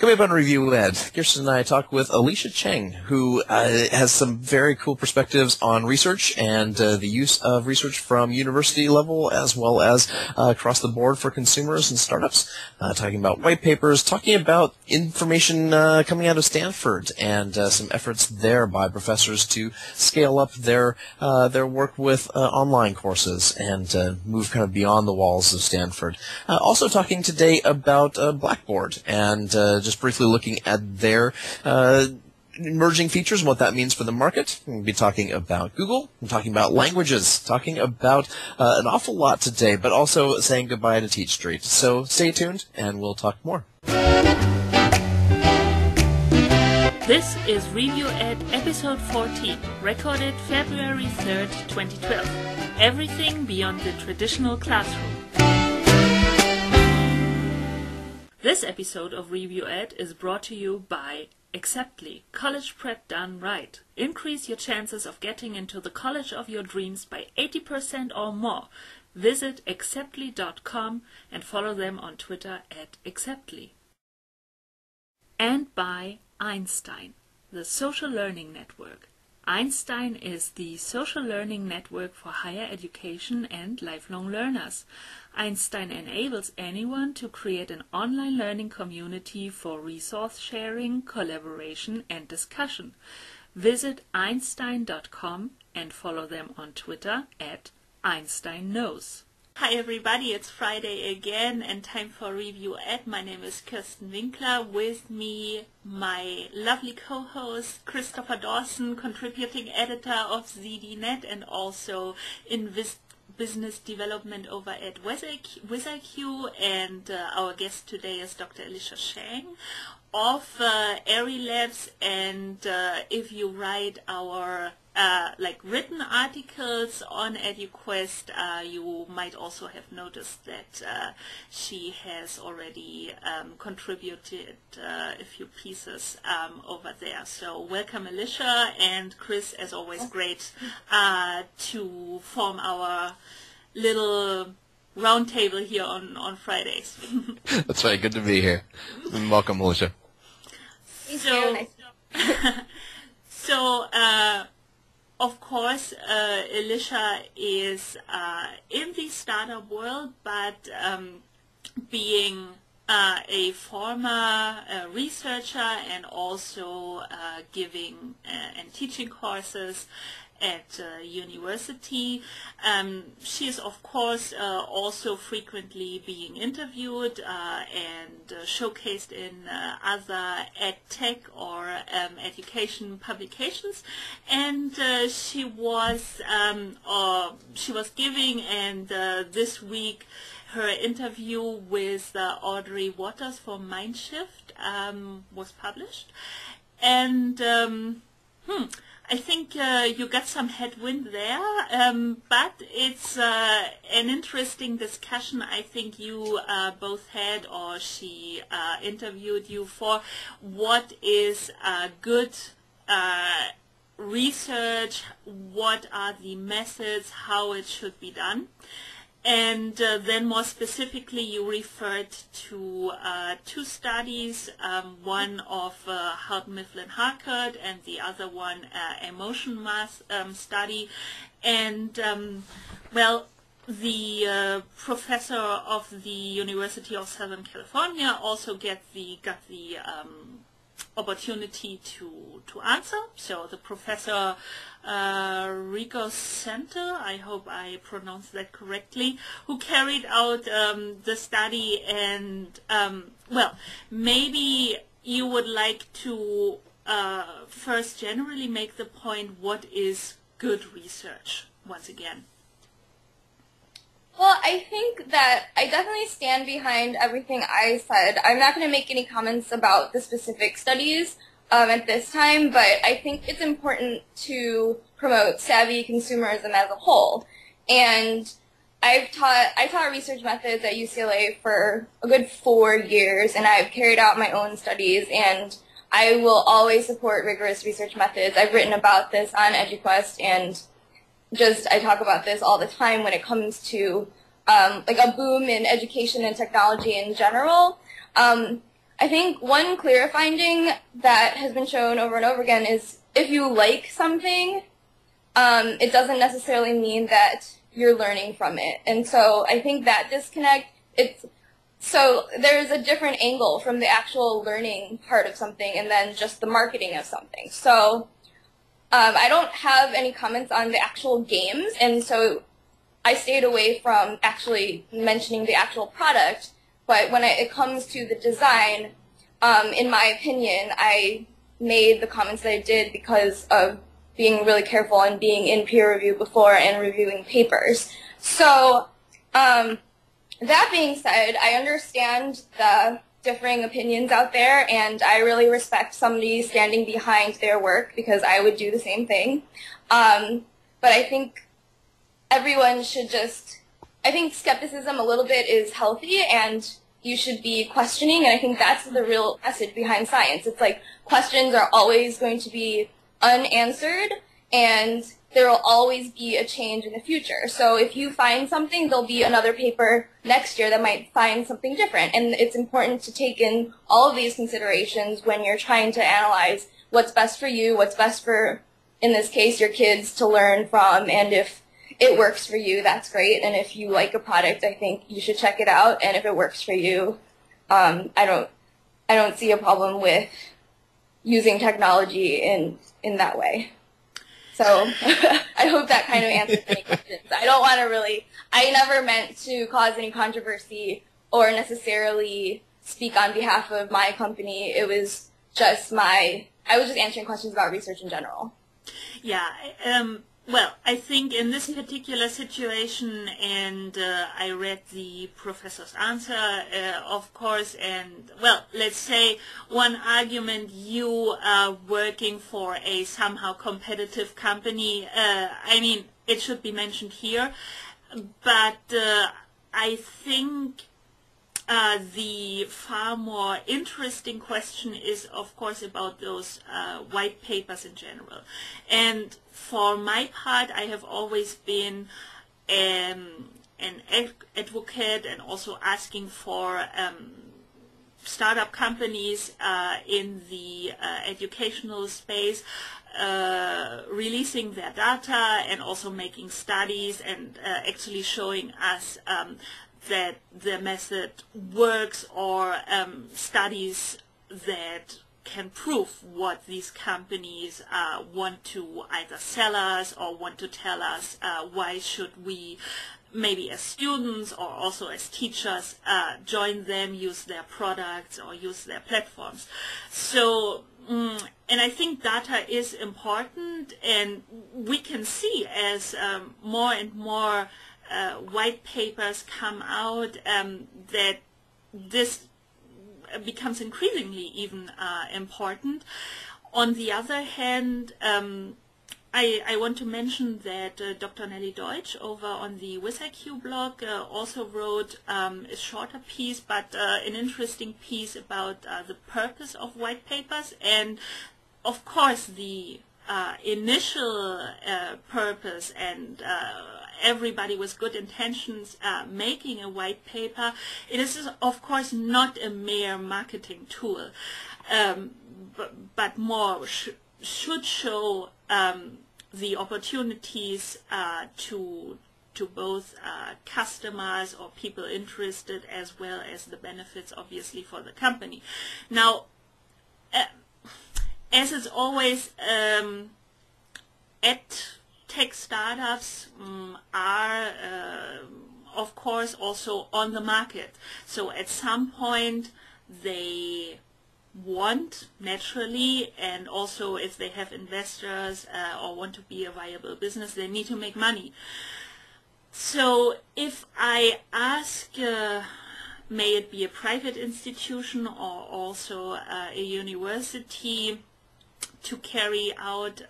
Coming up on Review Ed, Kirsten and I talk with Alicia Cheng, who has some very cool perspectives on research and the use of research from university level as well as across the board for consumers and startups. Talking about white papers, talking about information coming out of Stanford and some efforts there by professors to scale up their work with online courses and move kind of beyond the walls of Stanford. Also talking today about Blackboard and just briefly looking at their emerging features and what that means for the market. We'll be talking about Google, we're talking about languages, talking about an awful lot today, but also saying goodbye to Teach Street. So stay tuned and we'll talk more. This is Review Ed episode 14, recorded February 3rd, 2012. Everything beyond the traditional classroom. This episode of Review Ed is brought to you by Acceptly, college prep done right. Increase your chances of getting into the college of your dreams by 80% or more. Visit acceptly.com and follow them on Twitter at Acceptly. And by Einstein, the social learning network. Einstein is the social learning network for higher education and lifelong learners. Einstein enables anyone to create an online learning community for resource sharing, collaboration, and discussion. Visit Einstein.com and follow them on Twitter at Einstein Knows. Hi everybody, it's Friday again and time for Review Ed. My name is Kirsten Winkler. With me, my lovely co-host Christopher Dawson, contributing editor of ZDNet and also in business development over at WizIQ, and our guest today is Dr. Alicia Cheng of Airy Labs. And if you write our written articles on EduQuest, you might also have noticed that she has already contributed a few pieces over there. So welcome, Alicia, and Chris, as always, great to form our little round table here on Fridays. That's right, good to be here. And welcome, Alicia. So, of course, Alicia is in the startup world, but being a former researcher and also giving and teaching courses at university. She is, of course, also frequently being interviewed and showcased in other ed tech or education publications. And she was giving, and this week her interview with Audrey Waters for Mindshift was published. And I think you got some headwind there, but it's an interesting discussion I think you both had, or she interviewed you for. What is good research? What are the methods? How it should be done? And then more specifically, you referred to two studies, one of Houghton Mifflin Harcourt and the other one emotion math study. And, well, the professor of the University of Southern California also got the opportunity to answer. So the professor Rico Center, I hope I pronounced that correctly, who carried out the study. And well, maybe you would like to first generally make the point, what is good research once again? Well, I think that I definitely stand behind everything I said. I'm not going to make any comments about the specific studies at this time, but I think it's important to promote savvy consumerism as a whole. And I taught research methods at UCLA for a good 4 years, and I've carried out my own studies, and I will always support rigorous research methods. I've written about this on EduQuest, and I talk about this all the time when it comes to like a boom in education and technology in general. I think one clear finding that has been shown over and over again is if you like something, it doesn't necessarily mean that you're learning from it. And so I think that disconnect, so there's a different angle from the actual learning part of something and then just the marketing of something. So I don't have any comments on the actual games, and so I stayed away from actually mentioning the actual product. But when it comes to the design, in my opinion, I made the comments that I did because of being really careful and being in peer review before and reviewing papers. So that being said, I understand the differing opinions out there, and I really respect somebody standing behind their work because I would do the same thing. But I think everyone should I think skepticism a little bit is healthy, and you should be questioning, and I think that's the real message behind science. It's like questions are always going to be unanswered, and there will always be a change in the future. So if you find something, there'll be another paper next year that might find something different. And it's important to take in all of these considerations when you're trying to analyze what's best for you, what's best for, in this case, your kids to learn from. And if it works for you, that's great. And if you like a product, I think you should check it out. And if it works for you, I don't see a problem with using technology in that way. So I hope that kind of answers any questions. I never meant to cause any controversy or necessarily speak on behalf of my company. It was just I was just answering questions about research in general. Yeah, well, I think in this particular situation, and I read the professor's answer, of course, and, well, let's say one argument, you are working for a somehow competitive company. I mean, it should be mentioned here, but I think the far more interesting question is, of course, about those white papers in general. And for my part, I have always been an advocate and also asking for startup companies in the educational space releasing their data and also making studies and actually showing us that the method works, or studies that can prove what these companies want to either sell us or want to tell us. Why should we, maybe as students or also as teachers, join them, use their products or use their platforms. So, and I think data is important, and we can see as more and more white papers come out that this becomes increasingly even important. On the other hand, I want to mention that Dr. Nelly Deutsch over on the WizIQ blog also wrote a shorter piece, but an interesting piece about the purpose of white papers. And of course the initial purpose, and everybody with good intentions making a white paper, it is of course not a mere marketing tool, but more should show the opportunities to both customers or people interested, as well as the benefits obviously for the company. Now, as is always, tech startups are of course also on the market. So at some point they want, naturally, and also if they have investors or want to be a viable business, they need to make money. So if I ask, may it be a private institution or also a university, to carry out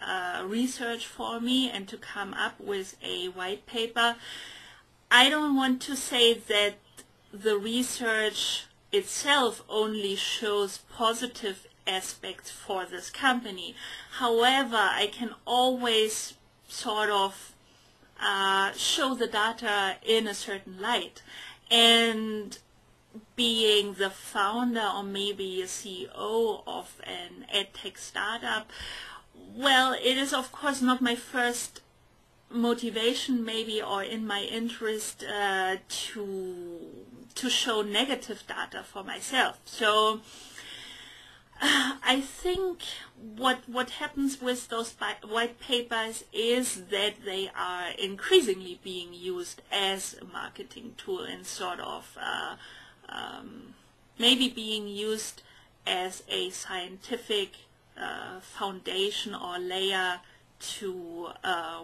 research for me and to come up with a white paper, I don't want to say that the research itself only shows positive aspects for this company. However, I can always sort of show the data in a certain light. And being the founder or maybe a CEO of an edtech startup, well, it is of course not my first motivation maybe or in my interest to show negative data for myself. So I think what happens with those white papers is that they are increasingly being used as a marketing tool and sort of maybe being used as a scientific foundation or layer to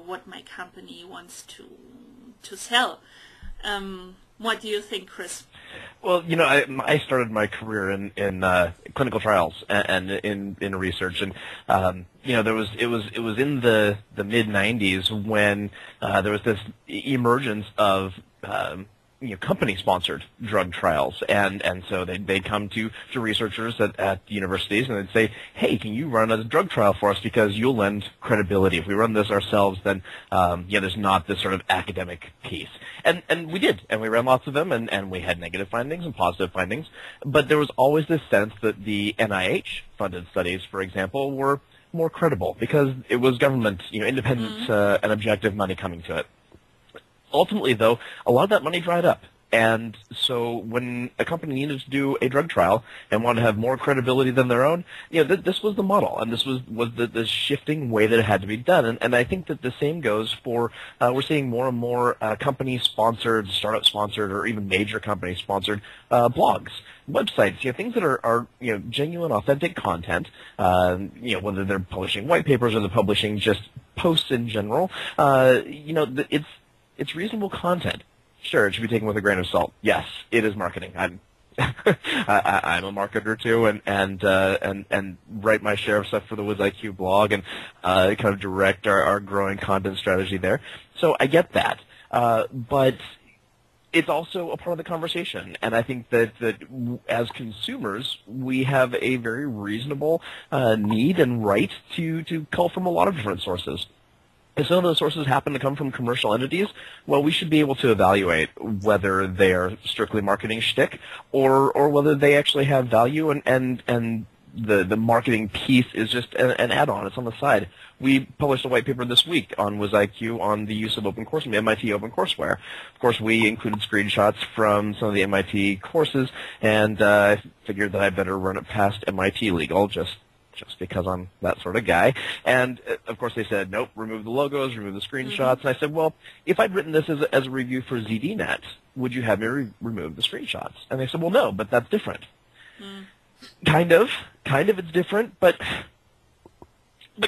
what my company wants to sell. What do you think, Chris? Well, I started my career in clinical trials and in research, and it was in the mid '90s when there was this emergence of company-sponsored drug trials, and so they'd come to researchers at universities and they'd say, hey, can you run a drug trial for us because you'll lend credibility. If we run this ourselves, then there's not this sort of academic piece. And we did, and we ran lots of them, and we had negative findings and positive findings, but there was always this sense that the NIH-funded studies, for example, were more credible because it was government, independent and objective money coming to it. Ultimately, though, a lot of that money dried up. And so when a company needed to do a drug trial and wanted to have more credibility than their own, this was the model, and this was the shifting way that it had to be done. And I think that the same goes for, we're seeing more and more company-sponsored, startup-sponsored, or even major company-sponsored blogs, websites, things that are genuine, authentic content, whether they're publishing white papers or they're publishing just posts in general, it's reasonable content. Sure, it should be taken with a grain of salt. Yes, it is marketing. I'm a marketer too, and write my share of stuff for the WizIQ blog and kind of direct our growing content strategy there. So I get that, but it's also a part of the conversation, and I think that as consumers, we have a very reasonable need and right to cull from a lot of different sources. If some of those sources happen to come from commercial entities, well, we should be able to evaluate whether they are strictly marketing shtick or whether they actually have value and the marketing piece is just an add-on. It's on the side. We published a white paper this week on WizIQ on the use of MIT OpenCourseware. Of course, we included screenshots from some of the MIT courses, and I figured that I better run it past MIT Legal just because I'm that sort of guy. And, of course, they said, nope, remove the logos, remove the screenshots. And I said, well, if I'd written this as a review for ZDNet, would you have me remove the screenshots? And they said, well, no, but that's different. Kind of it's different, but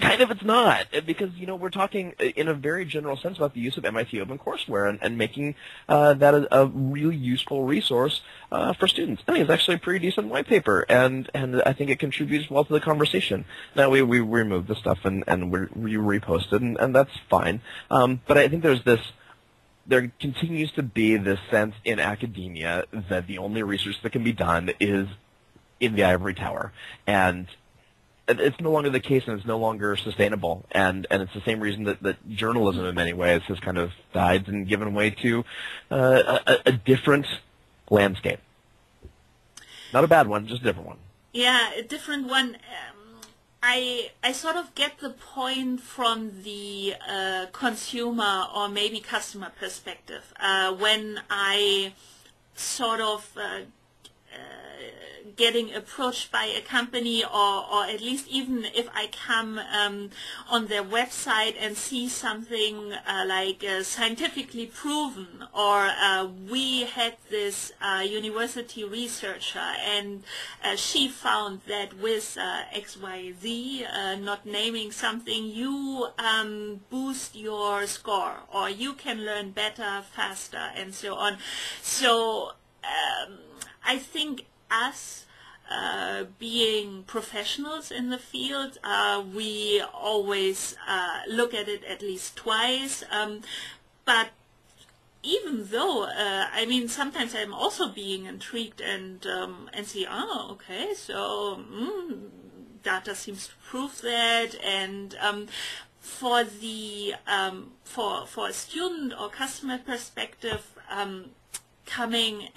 kind of it's not, because, we're talking in a very general sense about the use of MIT OpenCourseware and making that a really useful resource for students. I think it's actually a pretty decent white paper, and I think it contributes well to the conversation. Now, we removed the stuff and we reposted, and that's fine. But I think there continues to be this sense in academia that the only research that can be done is in the ivory tower, and it's no longer the case, and it's no longer sustainable, and it's the same reason that journalism in many ways has kind of died and given way to a different landscape. Not a bad one, just a different one. Yeah, a different one. I sort of get the point from the consumer or maybe customer perspective when I sort of getting approached by a company, or at least even if I come on their website and see something like scientifically proven, or we had this university researcher and she found that with XYZ, not naming something, you boost your score, or you can learn better, faster, and so on. So I think us being professionals in the field, we always look at it at least twice. But even though, I mean, sometimes I'm also being intrigued and see, oh, okay, so data seems to prove that, and for the for a student or customer perspective, coming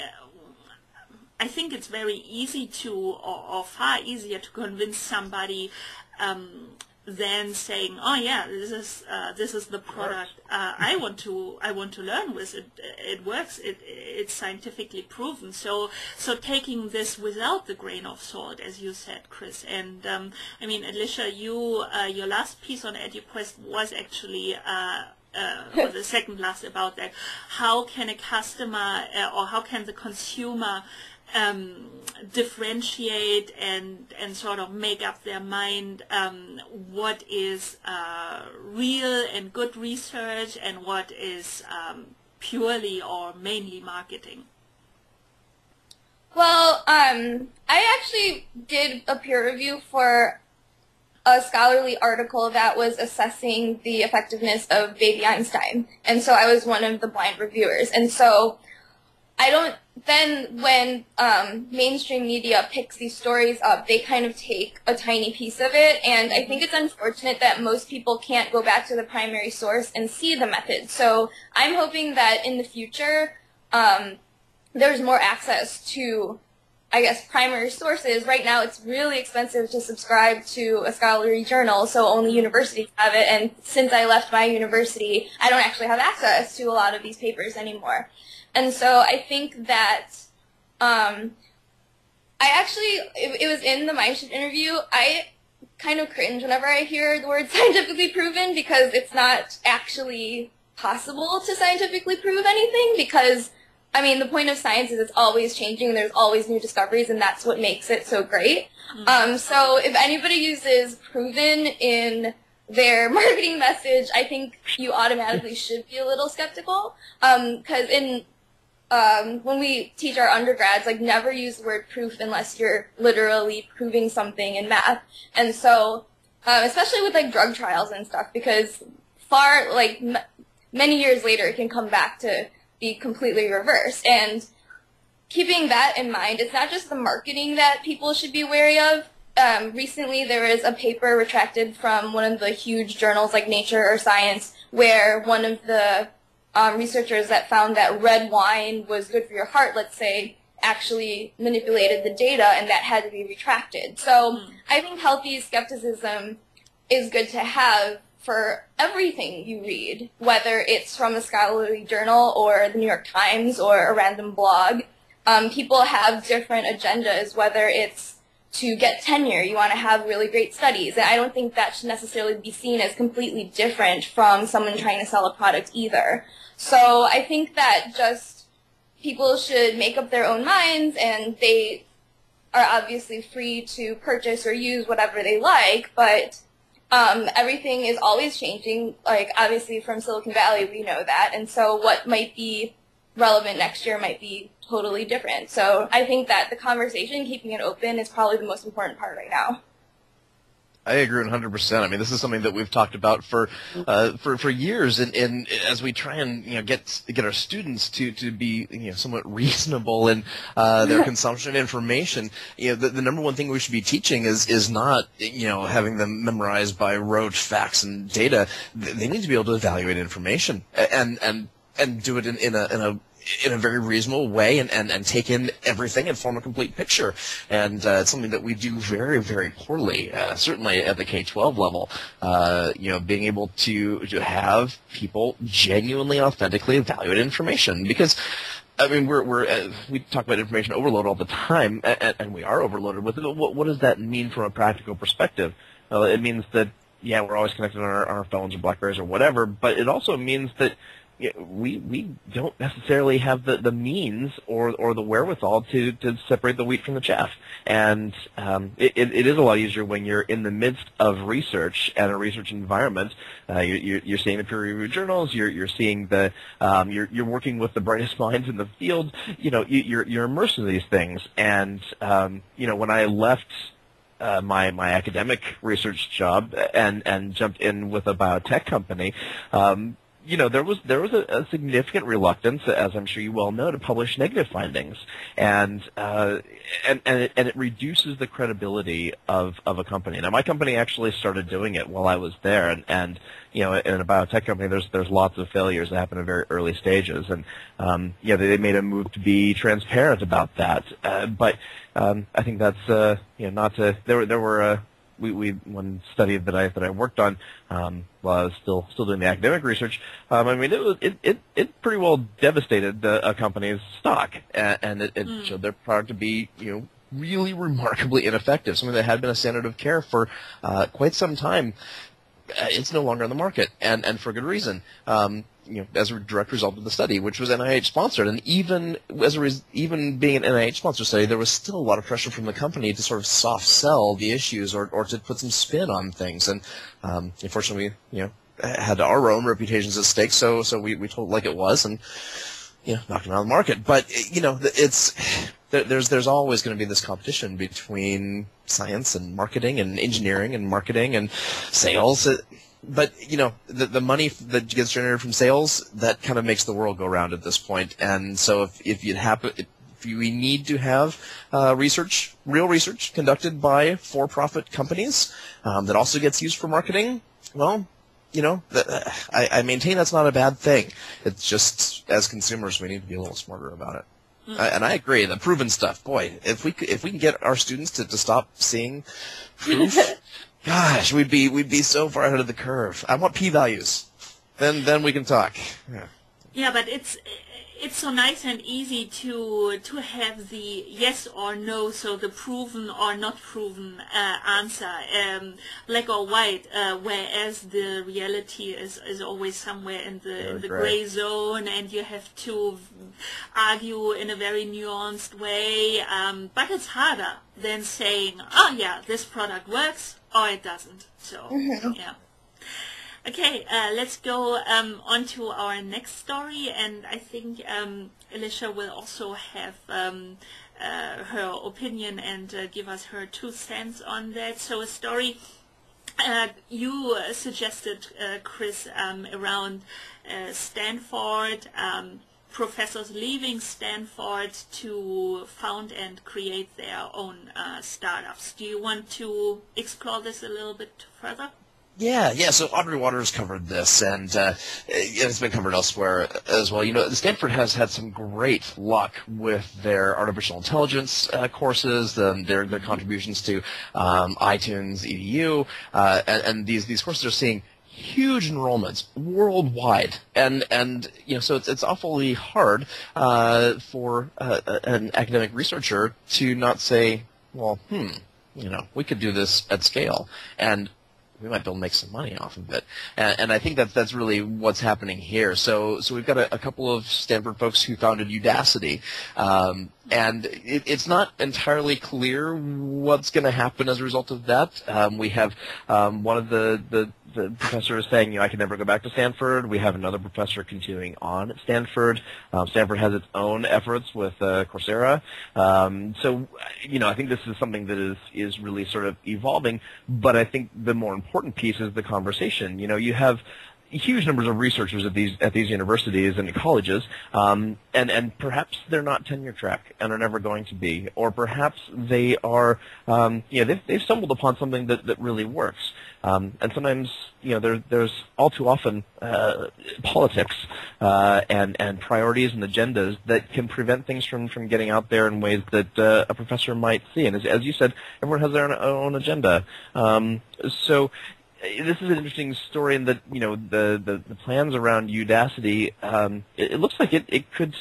I think it's very easy to, or far easier to convince somebody than saying, "Oh yeah, this is the product I want to learn with. It works. It's scientifically proven." So taking this without the grain of salt, as you said, Chris. And I mean, Alicia, your last piece on EduQuest was actually. Or the second last about that. How can a customer or how can the consumer differentiate and sort of make up their mind what is real and good research and what is purely or mainly marketing? Well, I actually did a peer review for a scholarly article that was assessing the effectiveness of Baby Einstein. And so I was one of the blind reviewers. And so when mainstream media picks these stories up, they kind of take a tiny piece of it. And I think it's unfortunate that most people can't go back to the primary source and see the method. So I'm hoping that in the future, there's more access to, I guess, primary sources. Right now it's really expensive to subscribe to a scholarly journal, so only universities have it, and since I left my university, I don't actually have access to a lot of these papers anymore. And so I think that it was in the Mindshift interview, I kind of cringe whenever I hear the word scientifically proven, because it's not actually possible to scientifically prove anything, because I mean, the point of science is it's always changing, there's always new discoveries, and that's what makes it so great. So if anybody uses proven in their marketing message, I think you automatically should be a little skeptical. Because when we teach our undergrads, like, never use the word proof unless you're literally proving something in math. And so, especially with, like, drug trials and stuff, because many years later it can come back to be completely reversed. And keeping that in mind, it's not just the marketing that people should be wary of. Recently there was a paper retracted from one of the huge journals like Nature or Science, where one of the researchers that found that red wine was good for your heart, let's say, actually manipulated the data, and that had to be retracted. So I think healthy skepticism is good to have for everything you read, whether it's from a scholarly journal or the New York Times or a random blog. People have different agendas, whether it's to get tenure, you want to have really great studies, and I don't think that should necessarily be seen as completely different from someone trying to sell a product either. So I think that just people should make up their own minds, and they are obviously free to purchase or use whatever they like, but everything is always changing. Like, obviously from Silicon Valley, we know that. And so what might be relevant next year might be totally different. So I think that the conversation, keeping it open, is probably the most important part right now. I agree 100%. I mean, this is something that we've talked about for years, and as we try and get our students to be somewhat reasonable in their consumption of information. The number one thing we should be teaching is not having them memorized by rote facts and data. They need to be able to evaluate information and do it in a very reasonable way and take in everything and form a complete picture. And it's something that we do very, very poorly, certainly at the K-12 level. Being able to have people genuinely, authentically evaluate information. Because, I mean, we talk about information overload all the time, and we are overloaded with it. But what does that mean from a practical perspective? Well, it means that, yeah, we're always connected on our phones or BlackBerries or whatever, but it also means that we don't necessarily have the means or the wherewithal to separate the wheat from the chaff. And it is a lot easier when you're in the midst of research and a research environment. You're seeing the peer-reviewed journals. You're seeing you're working with the brightest minds in the field. You're immersed in these things. And when I left my academic research job and jumped in with a biotech company, there was a significant reluctance, as I'm sure you well know, to publish negative findings, and it reduces the credibility of a company. Now, my company actually started doing it while I was there, and in a biotech company, there's lots of failures that happen at very early stages, and they made a move to be transparent about that. But I think that's not to there were. One study that I worked on while I was still doing the academic research. It pretty well devastated a company's stock, and it showed their product to be really remarkably ineffective. Something that had been a standard of care for quite some time. It's no longer on the market, and for good reason. As a direct result of the study, which was NIH sponsored, and even being an NIH sponsored study, there was still a lot of pressure from the company to sort of soft sell the issues or to put some spin on things. And unfortunately, we had our own reputations at stake, so we told it like it was, and knocked it out of the market. But there's always going to be this competition between science and marketing and engineering and marketing and sales. But the money that gets generated from sales, that kind of makes the world go round at this point. And so if we need to have real research conducted by for-profit companies that also gets used for marketing, well, I maintain that's not a bad thing. It's just, as consumers, we need to be a little smarter about it. And I agree, the proven stuff, boy, if we can get our students to stop seeing proof. Gosh, we'd be so far ahead of the curve. I want p-values. Then we can talk. Yeah, but it's so nice and easy to have the yes or no, so the proven or not proven answer, black or white, whereas the reality is always somewhere in the gray zone, and you have to argue in a very nuanced way. But it's harder than saying, oh yeah, this product works, or it doesn't. So, yeah. Okay, let's go on to our next story, and I think Alicia will also have her opinion and give us her 2 cents on that. So a story you suggested, Chris, around Stanford, professors leaving Stanford to found and create their own startups. Do you want to explore this a little bit further? Yeah. So Audrey Waters covered this, and it's been covered elsewhere as well. Stanford has had some great luck with their artificial intelligence courses, their contributions to iTunes EDU, and these courses are seeing huge enrollments worldwide, and so it's awfully hard for an academic researcher to not say, well, we could do this at scale, and we might be able to make some money off of it. And I think that's really what's happening here. So we've got a couple of Stanford folks who founded Udacity, and it's not entirely clear what's going to happen as a result of that. We have one of the professors saying, I can never go back to Stanford. We have another professor continuing on at Stanford. Stanford has its own efforts with Coursera. So I think this is something that is really sort of evolving, but I think the more important piece is the conversation. You have huge numbers of researchers at these universities and colleges, and perhaps they're not tenure track and are never going to be, or perhaps they are, they've stumbled upon something that really works. And sometimes, there's all too often politics and priorities and agendas that can prevent things from getting out there in ways that a professor might see. And as you said, everyone has their own agenda. So this is an interesting story in that, the plans around Udacity, it looks like it could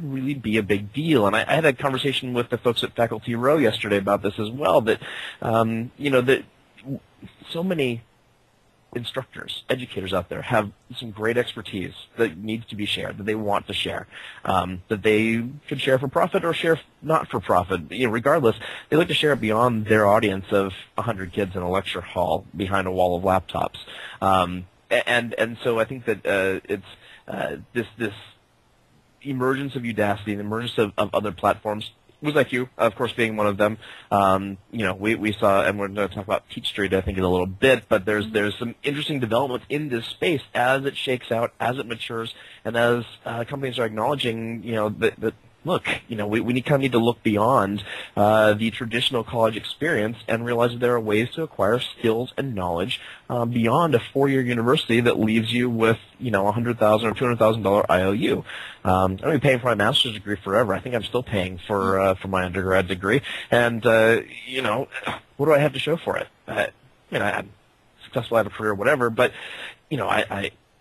really be a big deal. And I had a conversation with the folks at Faculty Row yesterday about this as well, that, that so many instructors, educators out there have some great expertise that needs to be shared, that they want to share, that they could share for profit or share not for profit. Regardless, they like to share it beyond their audience of 100 kids in a lecture hall behind a wall of laptops. And so I think that it's this emergence of Udacity, the emergence of other platforms, WizIQ, of course, being one of them. We saw, and we're going to talk about Teach Street, I think, in a little bit, but there's some interesting developments in this space as it shakes out, as it matures, and as companies are acknowledging, that look, we kind of need to look beyond the traditional college experience and realize that there are ways to acquire skills and knowledge beyond a 4-year university that leaves you with, $100,000 or $200,000 IOU. I'm going to be paying for my master's degree forever. I think I'm still paying for my undergrad degree. And, what do I have to show for it? I'm successful, I have a career, whatever, but,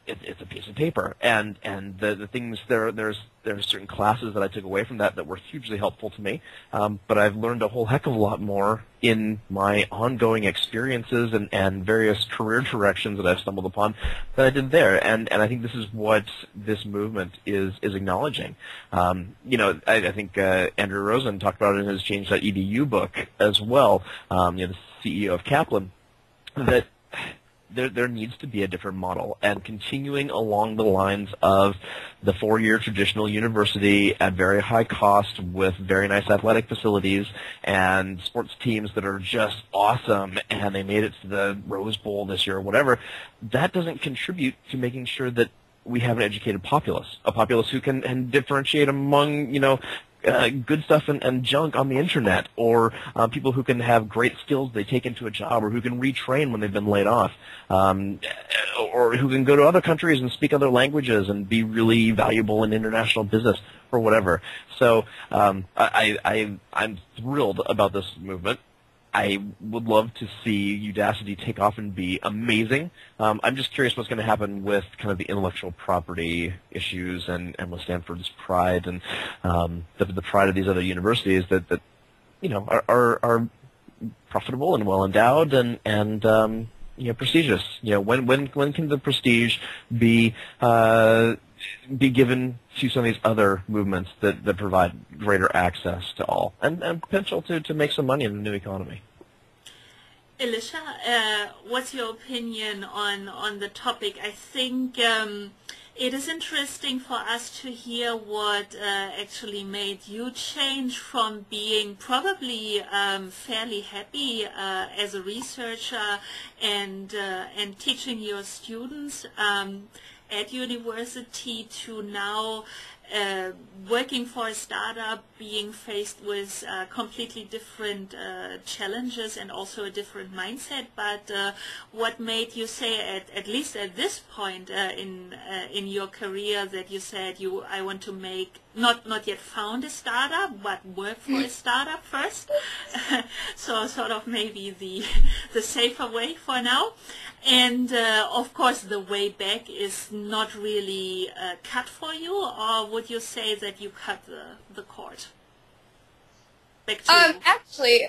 it's a piece of paper, and the things there's certain classes that I took away from that were hugely helpful to me, but I've learned a whole heck of a lot more in my ongoing experiences and various career directions that I've stumbled upon than I did there, and I think this is what this movement is acknowledging. I think Andrew Rosen talked about it in his Change.edu book as well, the CEO of Kaplan, that there needs to be a different model, and continuing along the lines of the 4-year traditional university at very high cost with very nice athletic facilities and sports teams that are just awesome and they made it to the Rose Bowl this year or whatever, that doesn't contribute to making sure that we have an educated populace, a populace who can differentiate among, good stuff and junk on the internet, or people who can have great skills they take into a job, or who can retrain when they've been laid off, or who can go to other countries and speak other languages and be really valuable in international business or whatever. So I'm thrilled about this movement. I would love to see Udacity take off and be amazing. I'm just curious what's going to happen with kind of the intellectual property issues and with Stanford's pride and the pride of these other universities that are profitable and well endowed and prestigious. When can the prestige be given to some of these other movements that provide greater access to all and potential to make some money in the new economy? Elisha, what's your opinion on the topic? I think it is interesting for us to hear what actually made you change from being probably fairly happy as a researcher and teaching your students at university to now working for a startup, being faced with completely different challenges and also a different mindset. But what made you say, at least at this point in your career, that you said I want to make not yet found a startup, but work for a startup first? So sort of maybe the safer way for now. And of course, the way back is not really cut for you, or would you say that you cut the cord? Back to you. Actually,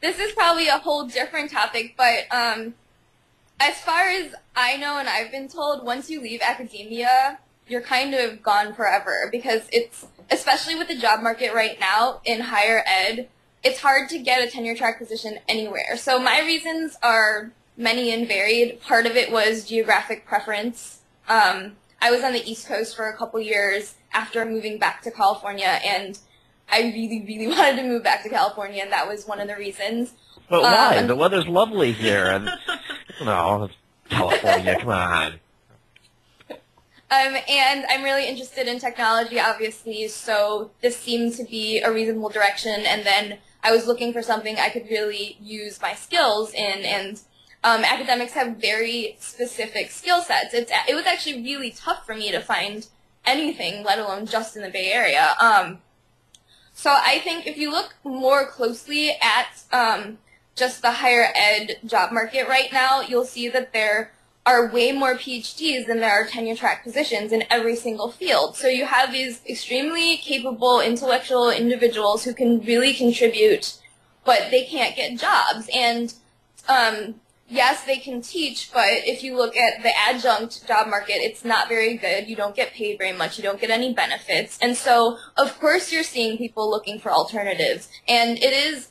this is probably a whole different topic, but as far as I know and I've been told, once you leave academia, you're kind of gone forever, because it's, especially with the job market right now in higher ed, it's hard to get a tenure track position anywhere. So my reasons are many and varied. Part of it was geographic preference. I was on the East Coast for a couple years after moving back to California, and I really, really wanted to move back to California, and that was one of the reasons. But why? The weather's lovely here. And, no, California, come on. And I'm really interested in technology, obviously, so this seemed to be a reasonable direction, and then I was looking for something I could really use my skills in, and academics have very specific skill sets. It was actually really tough for me to find anything, let alone just in the Bay Area. So I think if you look more closely at just the higher ed job market right now, you'll see that there are way more PhDs than there are tenure track positions in every single field. So you have these extremely capable intellectual individuals who can really contribute, but they can't get jobs. And yes, they can teach, but if you look at the adjunct job market, it's not very good. You don't get paid very much. You don't get any benefits. And so, of course, you're seeing people looking for alternatives. And it is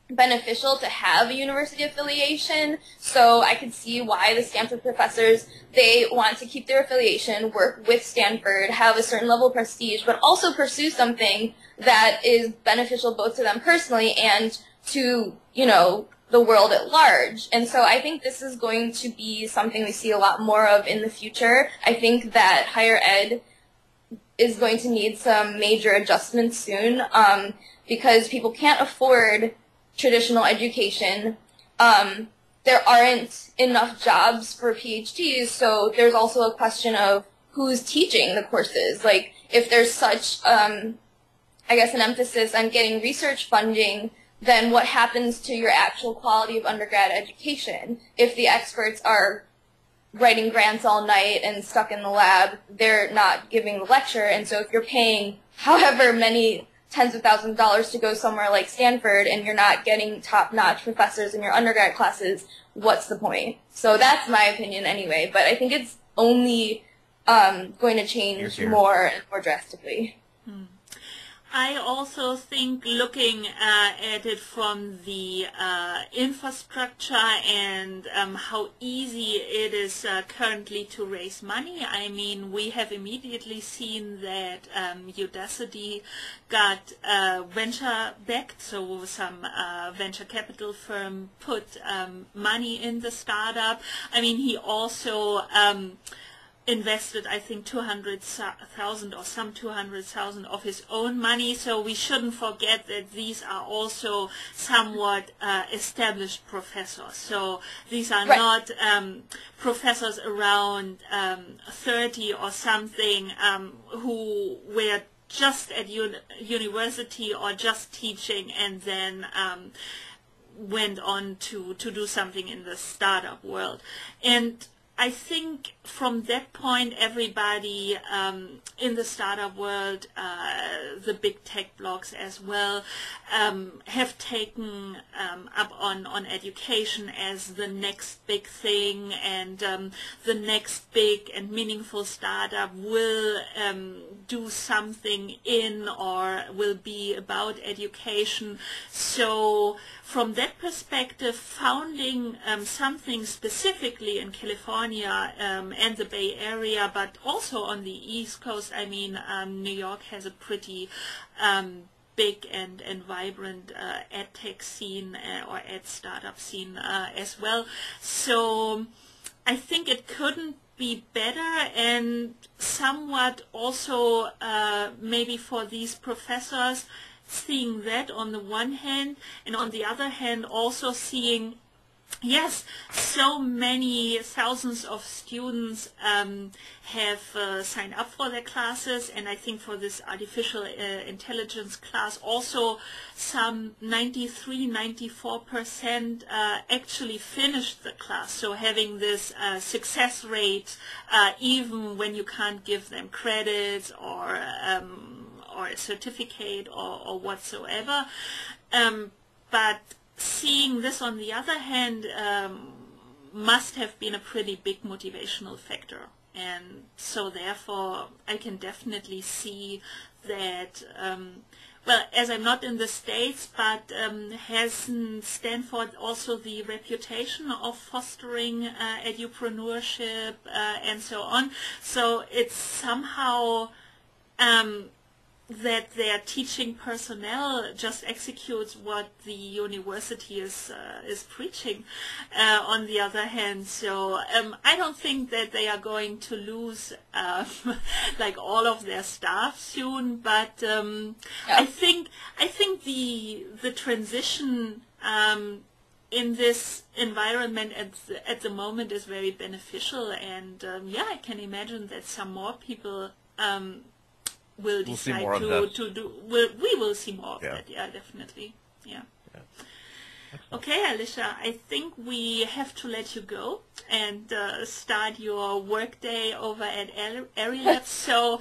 beneficial to have a university affiliation. So I could see why the Stanford professors, they want to keep their affiliation, work with Stanford, have a certain level of prestige, but also pursue something that is beneficial both to them personally and to, you know, the world at large. And so I think this is going to be something we see a lot more of in the future. I think that higher ed is going to need some major adjustments soon, because people can't afford traditional education. There aren't enough jobs for PhDs, so there's also a question of who's teaching the courses. Like, if there's such, I guess, an emphasis on getting research funding, then what happens to your actual quality of undergrad education? If the experts are writing grants all night and stuck in the lab, they're not giving the lecture, and so if you're paying however many tens of thousands of dollars to go somewhere like Stanford and you're not getting top-notch professors in your undergrad classes, what's the point? So that's my opinion anyway, but I think it's only going to change more and more drastically. I also think, looking at it from the infrastructure and how easy it is currently to raise money. I mean, we have immediately seen that Udacity got venture-backed, so some venture capital firm put money in the startup. I mean, he also invested, I think, 200,000 or some 200,000 of his own money. So we shouldn't forget that these are also somewhat established professors. So these are not professors around 30 or something who were just at university or just teaching and then went on to do something in the startup world. And I think from that point, everybody in the startup world, the big tech blogs as well, have taken up on education as the next big thing, and the next big and meaningful startup will do something in or will be about education. So from that perspective, founding something specifically in California and the Bay Area, but also on the East Coast, I mean, New York has a pretty big and vibrant ed tech scene or ed startup scene as well. So I think it couldn't be better, and somewhat also maybe for these professors, seeing that on the one hand, and on the other hand also seeing, yes, so many thousands of students have signed up for their classes, and I think for this artificial intelligence class also some 93-94% actually finished the class. So having this success rate even when you can't give them credits or a certificate or whatsoever. But seeing this on the other hand must have been a pretty big motivational factor. And so therefore I can definitely see that, well, as I'm not in the States, but hasn't Stanford also the reputation of fostering edupreneurship and so on? So it's somehow that their teaching personnel just executes what the university is preaching. On the other hand, so I don't think that they are going to lose like all of their staff soon, but I think the transition in this environment at the moment is very beneficial, and yeah, I can imagine that some more people will decide to do. We will see more of that. Yeah, definitely. Yeah. Okay, Alicia, I think we have to let you go and start your workday over at Arylabs. So,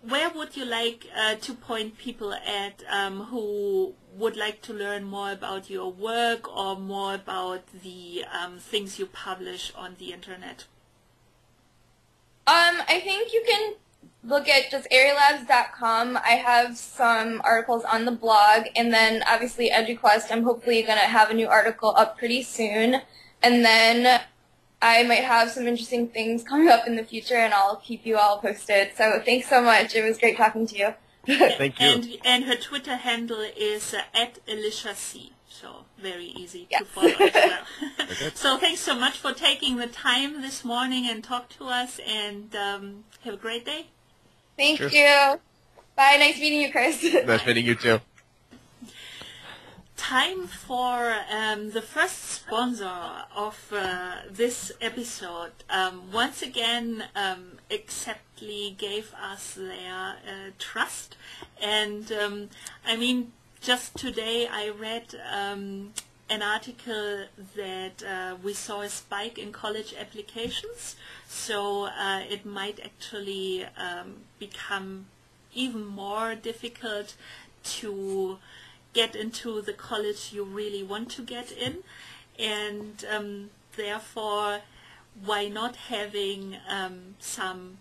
where would you like to point people at who would like to learn more about your work or more about the things you publish on the internet? I think you can look at just arealabs.com. I have some articles on the blog, and then obviously EduQuest, I'm hopefully going to have a new article up pretty soon. And then I might have some interesting things coming up in the future, and I'll keep you all posted. So thanks so much. It was great talking to you. Thank you. And her Twitter handle is @AliciaC. So very easy to follow as well. So thanks so much for taking the time this morning and talk to us, and have a great day. Thank you. Bye. Nice meeting you, Chris. Nice meeting you too. Time for the first sponsor of this episode. Once again, Acceptly gave us their trust, and I mean, just today I read an article that we saw a spike in college applications, so it might actually become even more difficult to get into the college you really want to get in, and therefore why not having some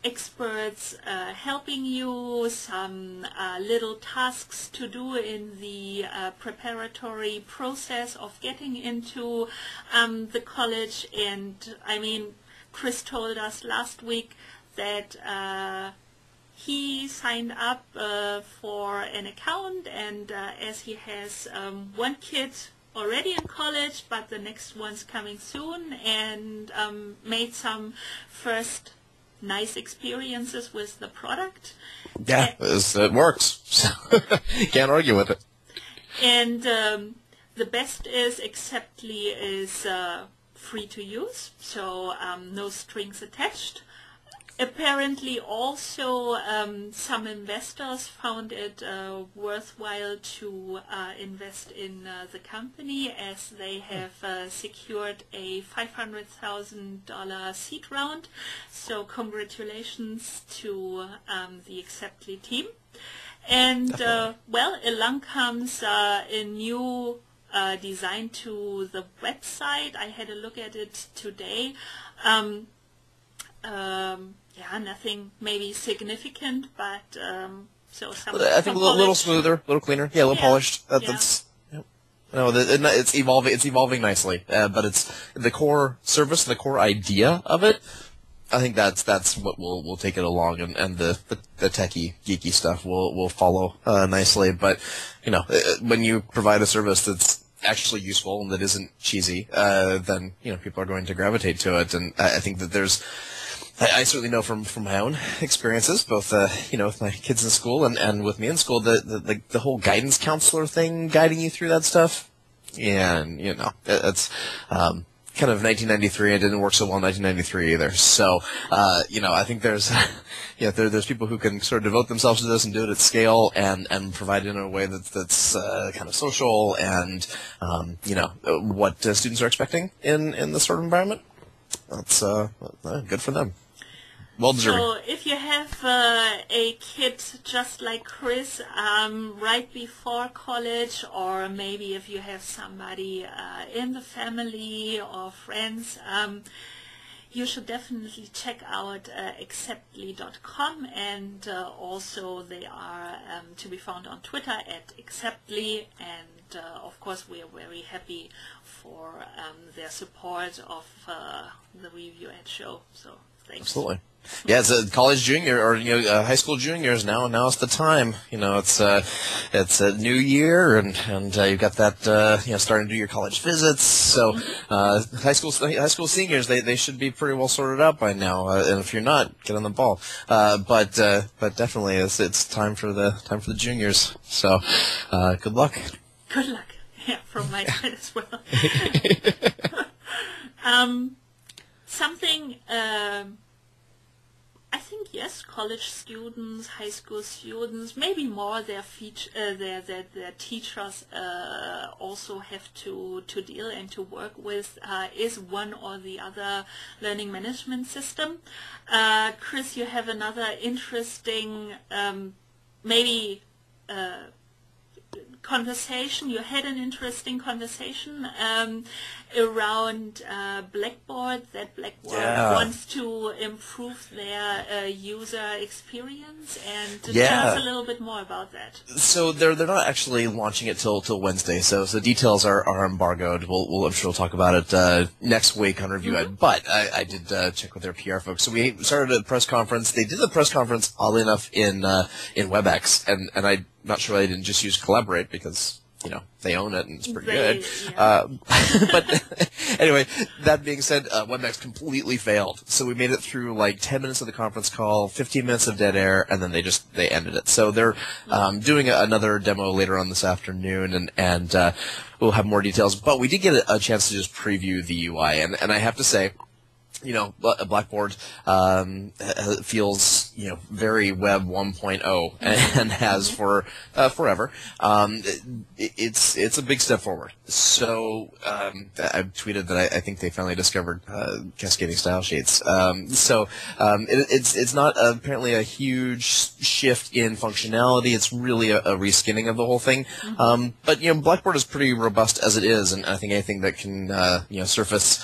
experts helping you, some little tasks to do in the preparatory process of getting into the college. And I mean, Chris told us last week that he signed up for an account, and as he has one kid already in college, but the next one's coming soon, and made some first nice experiences with the product. Yeah, it works. So can't argue with it. And the best is Acceptly is free to use, so no strings attached. Apparently also some investors found it worthwhile to invest in the company, as they have secured a $500,000 seed round. So congratulations to the Acceptly team. And well, along comes a new design to the website. I had a look at it today. Yeah, nothing maybe significant, but so some. I think a little smoother, a little cleaner, yeah, a little polished. That's yep. No, it's evolving. It's evolving nicely, but it's the core service, the core idea of it. I think that's what will take it along, and the techie geeky stuff will follow nicely. But you know, when you provide a service that's actually useful and that isn't cheesy, then you know people are going to gravitate to it. And I think that there's. I certainly know from my own experiences, both you know, with my kids in school and with me in school, the whole guidance counselor thing, guiding you through that stuff. Yeah, and you know, it's kind of 1993. It didn't work so well in 1993 either. So you know, I think there's you know, there's people who can sort of devote themselves to this and do it at scale and provide it in a way that's kind of social and you know, what students are expecting in this sort of environment. That's good for them. Well deserved. So if you have a kid just like Chris right before college, or maybe if you have somebody in the family or friends, you should definitely check out acceptly.com, and also they are to be found on Twitter @acceptly, and of course we are very happy for their support of the Review Ed show. So thanks. Absolutely. Yeah, it's a college junior or you know high school juniors now. Now is the time. You know, it's a new year and you've got that you know starting to do your college visits. So high school seniors they should be pretty well sorted out by now. And if you're not, get on the ball. But definitely it's time for the juniors. So good luck. Good luck. Yeah, from my side as well. Something. I think yes, college students, high school students, maybe more their teachers also have to deal and to work with is one or the other learning management system. Chris, you have another interesting maybe conversation. You had an interesting conversation around Blackboard, that Blackboard wants to improve their user experience, and to tell us a little bit more about that. So they're not actually launching it till Wednesday. So details are embargoed. I'm sure we'll talk about it next week on Review Ed. But I did check with their PR folks. So we started a press conference. They did the press conference, oddly enough, in WebEx, and I'm not sure they didn't just use Collaborate because they own it and it's pretty good. Yeah. But anyway, that being said, WebEx completely failed. So we made it through like 10 minutes of the conference call, 15 minutes of dead air, and then they ended it. So they're doing another demo later on this afternoon, and we'll have more details. But we did get a chance to just preview the UI, and I have to say, Blackboard feels very Web 1.0 and has for forever. It's a big step forward. So I tweeted that I think they finally discovered cascading style sheets. It's not apparently a huge shift in functionality. It's really a reskinning of the whole thing. But Blackboard is pretty robust as it is, and I think anything that can surface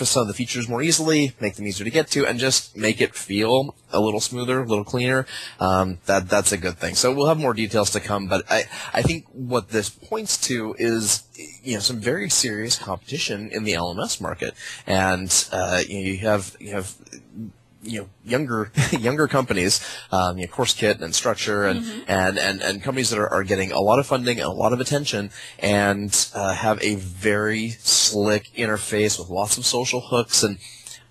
some of the features more easily, make them easier to get to, and just make it feel a little smoother, a little cleaner, that's a good thing. So we'll have more details to come, but I think what this points to is some very serious competition in the LMS market, and you have younger companies, CourseKit and Structure and companies that are getting a lot of funding and a lot of attention, and have a very slick interface with lots of social hooks and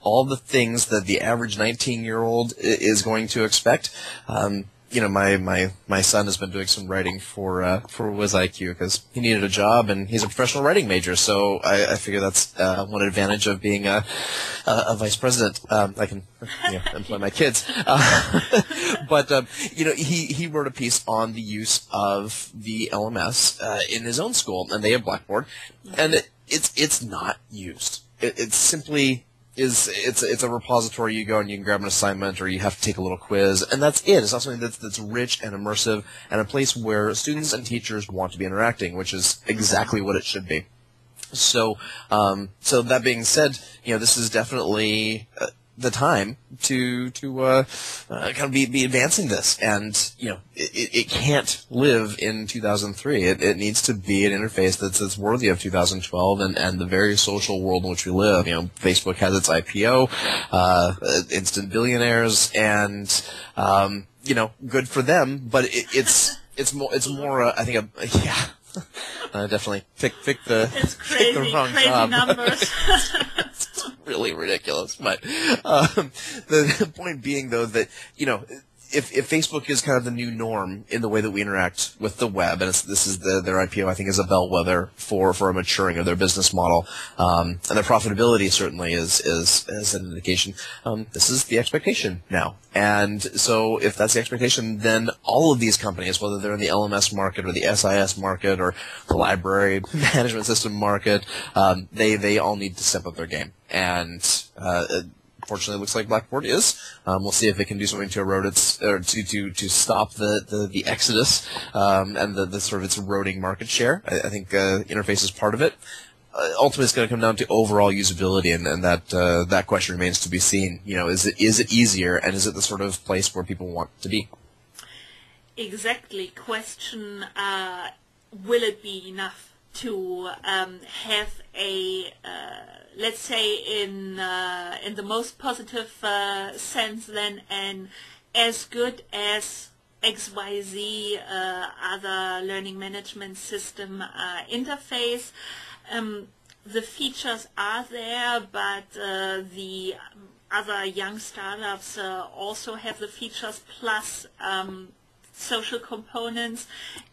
all the things that the average 19-year-old is going to expect. My son has been doing some writing for WizIQ because he needed a job, and he's a professional writing major. So I figure that's one advantage of being a vice president. I can employ my kids. But he wrote a piece on the use of the LMS in his own school, and they have Blackboard, and it's not used. It simply it's a repository. You go and you can grab an assignment, or you have to take a little quiz, and that's it. It's not something that's rich and immersive, and a place where students and teachers want to be interacting, which is exactly what it should be. So that being said, this is definitely the time to kind of be advancing this, and it can't live in 2003. It needs to be an interface that's worthy of 2012 and the very social world in which we live. Facebook has its IPO, instant billionaires, and good for them. But it's more I think definitely pick the wrong crazy job. Numbers. It's really ridiculous. But the point being, though, that if Facebook is kind of the new norm in the way that we interact with the web, and this is their IPO, I think, is a bellwether for a maturing of their business model, and their profitability certainly is an indication. This is the expectation now, and so if that's the expectation, then all of these companies, whether they're in the LMS market or the SIS market or the library management system market, they all need to step up their game, and fortunately, it looks like Blackboard is. We'll see if it can do something to erode to stop the exodus and the sort of its eroding market share. I think interface is part of it. Ultimately, it's going to come down to overall usability, and that question remains to be seen. Is it easier, and is it the sort of place where people want to be? Exactly. Question: will it be enough to have a let's say in the most positive sense, then an as good as XYZ other learning management system interface? The features are there, but the other young startups also have the features plus social components,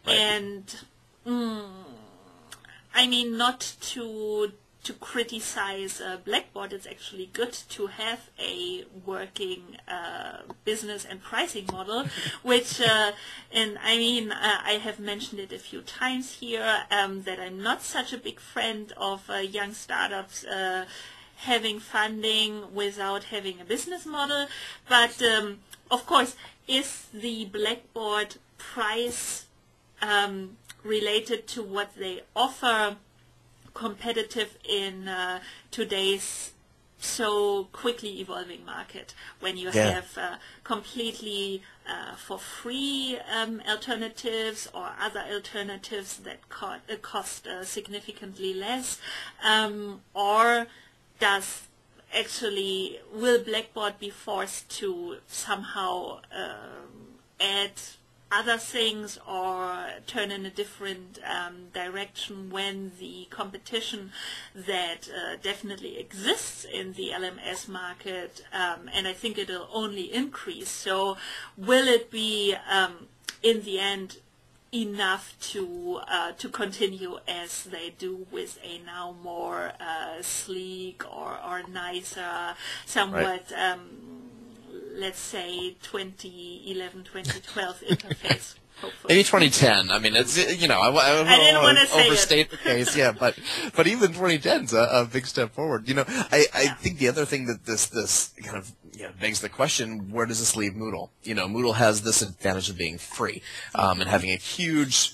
right. And I mean, not to criticize Blackboard, it's actually good to have a working business and pricing model, which, and I mean, I have mentioned it a few times here, that I'm not such a big friend of young startups having funding without having a business model, but of course, is the Blackboard price related to what they offer competitive in today's so quickly evolving market, when you have completely for free alternatives or other alternatives that cost significantly less, or will Blackboard be forced to somehow add other things or turn in a different direction when the competition that definitely exists in the LMS market, and I think it'll only increase. So will it be in the end enough to continue as they do with a now more sleek or nicer, somewhat let's say 2011, 2012 interface. Hopefully. Maybe 2010. I mean, it's, I didn't want to overstate the case, yeah, but even 2010's a big step forward. I think the other thing that this kind of begs the question: where does this leave Moodle? Moodle has this advantage of being free and having a huge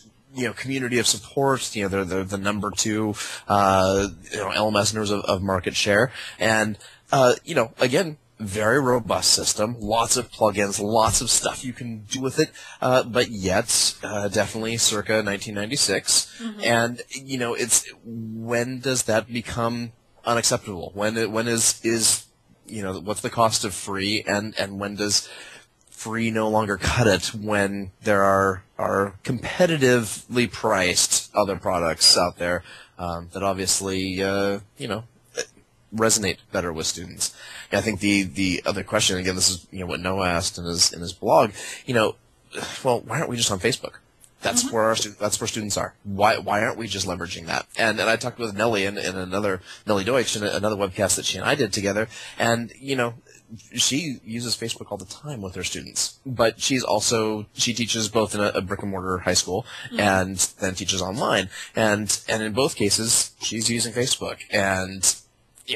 community of support. They're the number 2 LMS in terms of market share, and again, very robust system, lots of plugins, lots of stuff you can do with it, but yet definitely circa 1996. Mm-hmm. And it's, when does that become unacceptable? When is what's the cost of free, and when does free no longer cut it, when there are competitively priced other products out there that obviously resonate better with students? I think the other question, again, this is what Noah asked in his blog. Well, why aren't we just on Facebook? That's mm-hmm. where that's where students are. Why aren't we just leveraging that? And I talked with Nellie in another Nellie Deutsch in another webcast that she and I did together, and she uses Facebook all the time with her students, but she teaches both in a brick and mortar high school mm-hmm. and then teaches online, and in both cases she's using Facebook, and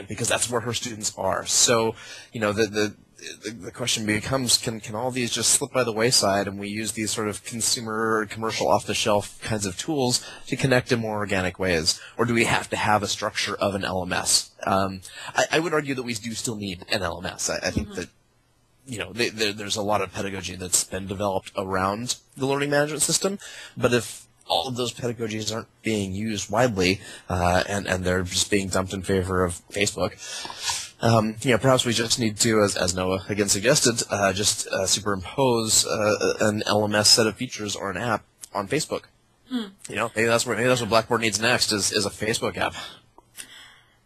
because that's where her students are. So, the question becomes, can all these just slip by the wayside, and we use these sort of consumer, commercial, off-the-shelf kinds of tools to connect in more organic ways? Or do we have to have a structure of an LMS? I would argue that we do still need an LMS. I think mm-hmm. that, there's a lot of pedagogy that's been developed around the learning management system, but if all of those pedagogies aren't being used widely, and they're just being dumped in favor of Facebook, perhaps we just need to, as Noah again suggested, just superimpose an LMS set of features or an app on Facebook. Mm. Maybe that's what Blackboard needs next is a Facebook app.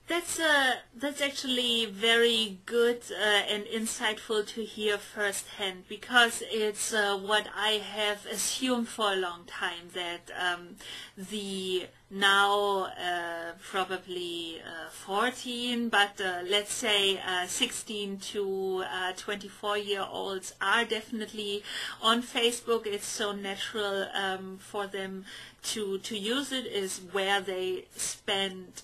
That's actually very good and insightful to hear firsthand, because it's what I have assumed for a long time, that the now probably 14, but let's say 16 to 24-year-olds are definitely on Facebook. It's so natural for them to use it, is where they spend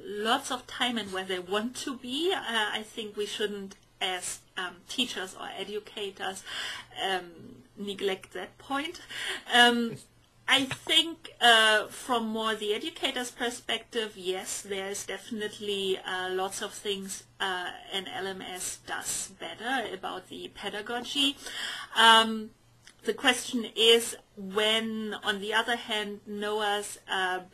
lots of time and where they want to be. I think we shouldn't, as teachers or educators, neglect that point. I think from more the educator's perspective, yes, there's definitely lots of things an LMS does better about the pedagogy. The question is, when, on the other hand, Noah's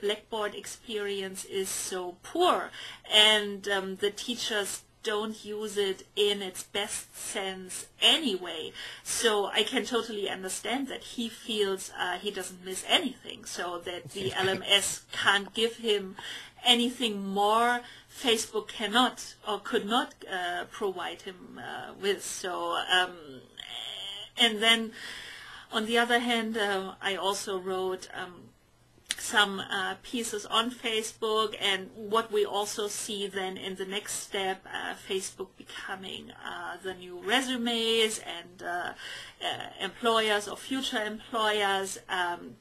Blackboard experience is so poor and the teachers don't use it in its best sense anyway. So I can totally understand that he feels he doesn't miss anything, so that the LMS can't give him anything more Facebook cannot or could not provide him with. So, and then on the other hand, I also wrote some pieces on Facebook, and what we also see then in the next step, Facebook becoming the new resumes, and employers or future employers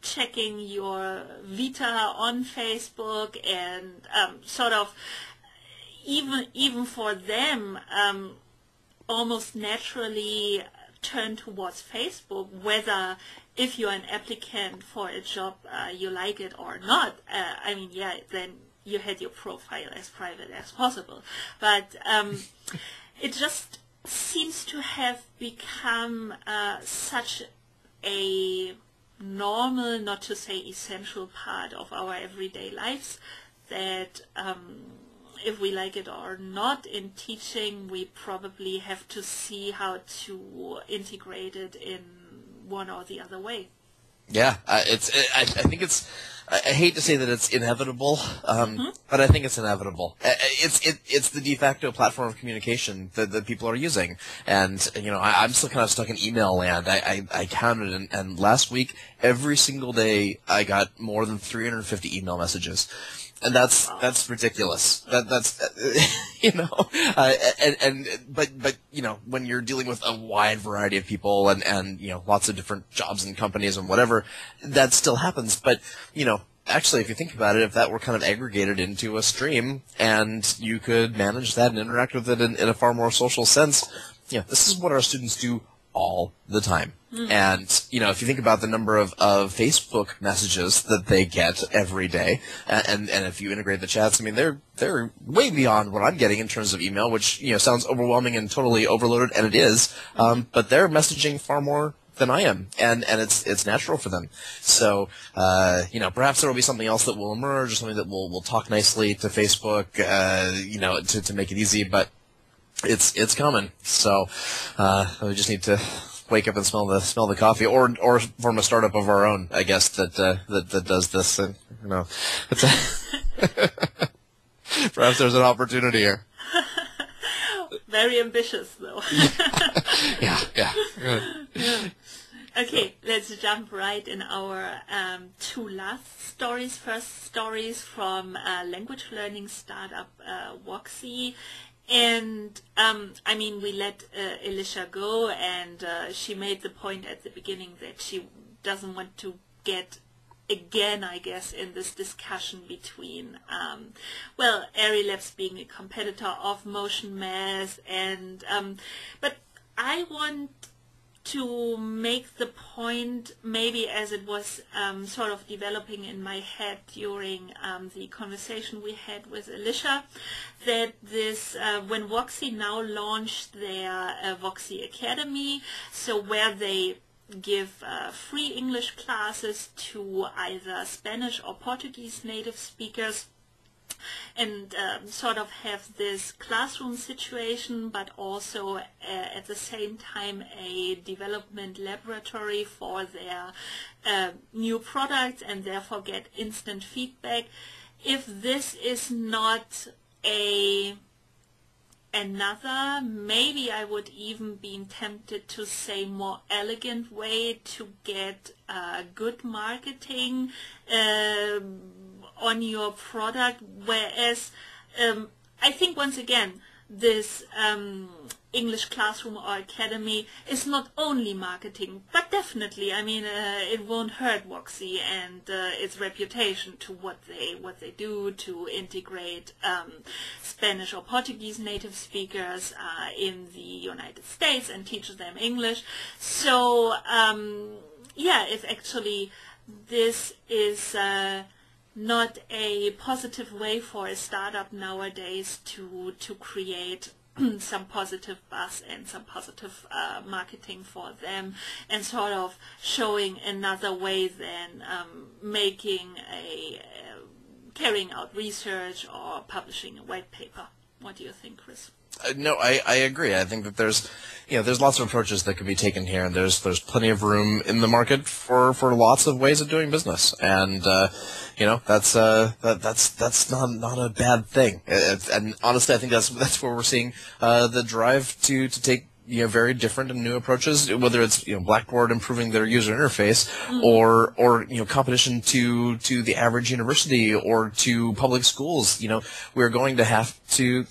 checking your Vita on Facebook, and sort of even for them almost naturally turn towards Facebook, whether if you're an applicant for a job, you like it or not. I mean, yeah, then you had your profile as private as possible. But it just seems to have become such a normal, not to say essential part of our everyday lives that if we like it or not in teaching, we probably have to see how to integrate it in one or the other way. Yeah, I think it's. I hate to say that it's inevitable, but I think it's inevitable. It's the de facto platform of communication that people are using, and I'm still kind of stuck in email land. I counted, and last week every single day I got more than 350 email messages. And that's ridiculous. That's but when you're dealing with a wide variety of people and lots of different jobs and companies and whatever, that still happens. But actually, if you think about it, if that were kind of aggregated into a stream and you could manage that and interact with it in a far more social sense, this is what our students do all the time. And, if you think about the number of Facebook messages that they get every day, and if you integrate the chats, I mean, they're way beyond what I'm getting in terms of email, which, sounds overwhelming and totally overloaded, and it is, but they're messaging far more than I am, and it's natural for them. So, perhaps there will be something else that will emerge, or something that will talk nicely to Facebook, to make it easy, but it's coming. So, we just need to wake up and smell the coffee, or form a startup of our own, I guess, that does this. And, perhaps there's an opportunity here. Very ambitious, though. Yeah. Okay, let's jump right in our two last stories. First stories from language learning startup Voxy. And, we let Alicia go, and she made the point at the beginning that she doesn't want to get again, I guess, in this discussion between, Airy Labs being a competitor of Motion Math, and, but I want to make the point, maybe as it was sort of developing in my head during the conversation we had with Alicia, that this, when Voxy now launched their Voxy Academy, so where they give free English classes to either Spanish or Portuguese native speakers, and sort of have this classroom situation, but also at the same time a development laboratory for their new products, and therefore get instant feedback. If this is not another, maybe I would even be tempted to say more elegant way to get good marketing on your product, whereas I think once again this English Classroom or Academy is not only marketing, but definitely, it won't hurt Voxy and its reputation to what they do to integrate Spanish or Portuguese native speakers in the United States and teach them English. So if actually this is not a positive way for a startup nowadays to create some positive buzz and some positive marketing for them, and sort of showing another way than carrying out research or publishing a white paper. What do you think, Chris? No, I agree. I think that there's lots of approaches that could be taken here, and there's plenty of room in the market for lots of ways of doing business, and that's not a bad thing. And honestly, I think that's where we're seeing the drive to take very different and new approaches, whether it's Blackboard improving their user interface, or competition to the average university or to public schools. We're going to have to.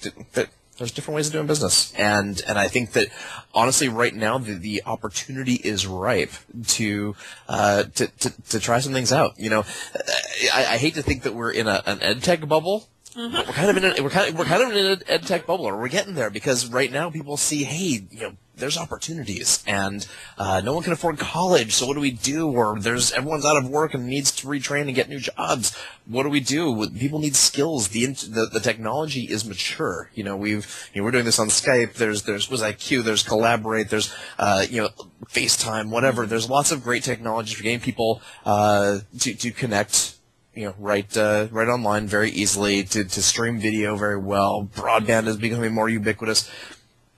There's different ways of doing business, and I think that honestly, right now the opportunity is ripe to try some things out. I hate to think that we're in an edtech bubble. But we're kind of in an edtech bubble, or we're getting there, because right now people see, hey, there's opportunities, and no one can afford college, so what do we do? Or everyone's out of work and needs to retrain and get new jobs. What do we do? People need skills. The technology is mature. We're doing this on Skype. There's WizIQ. There's Collaborate. There's FaceTime. Whatever. There's lots of great technologies for getting people to connect. Right online very easily, to stream video very well. Broadband is becoming more ubiquitous.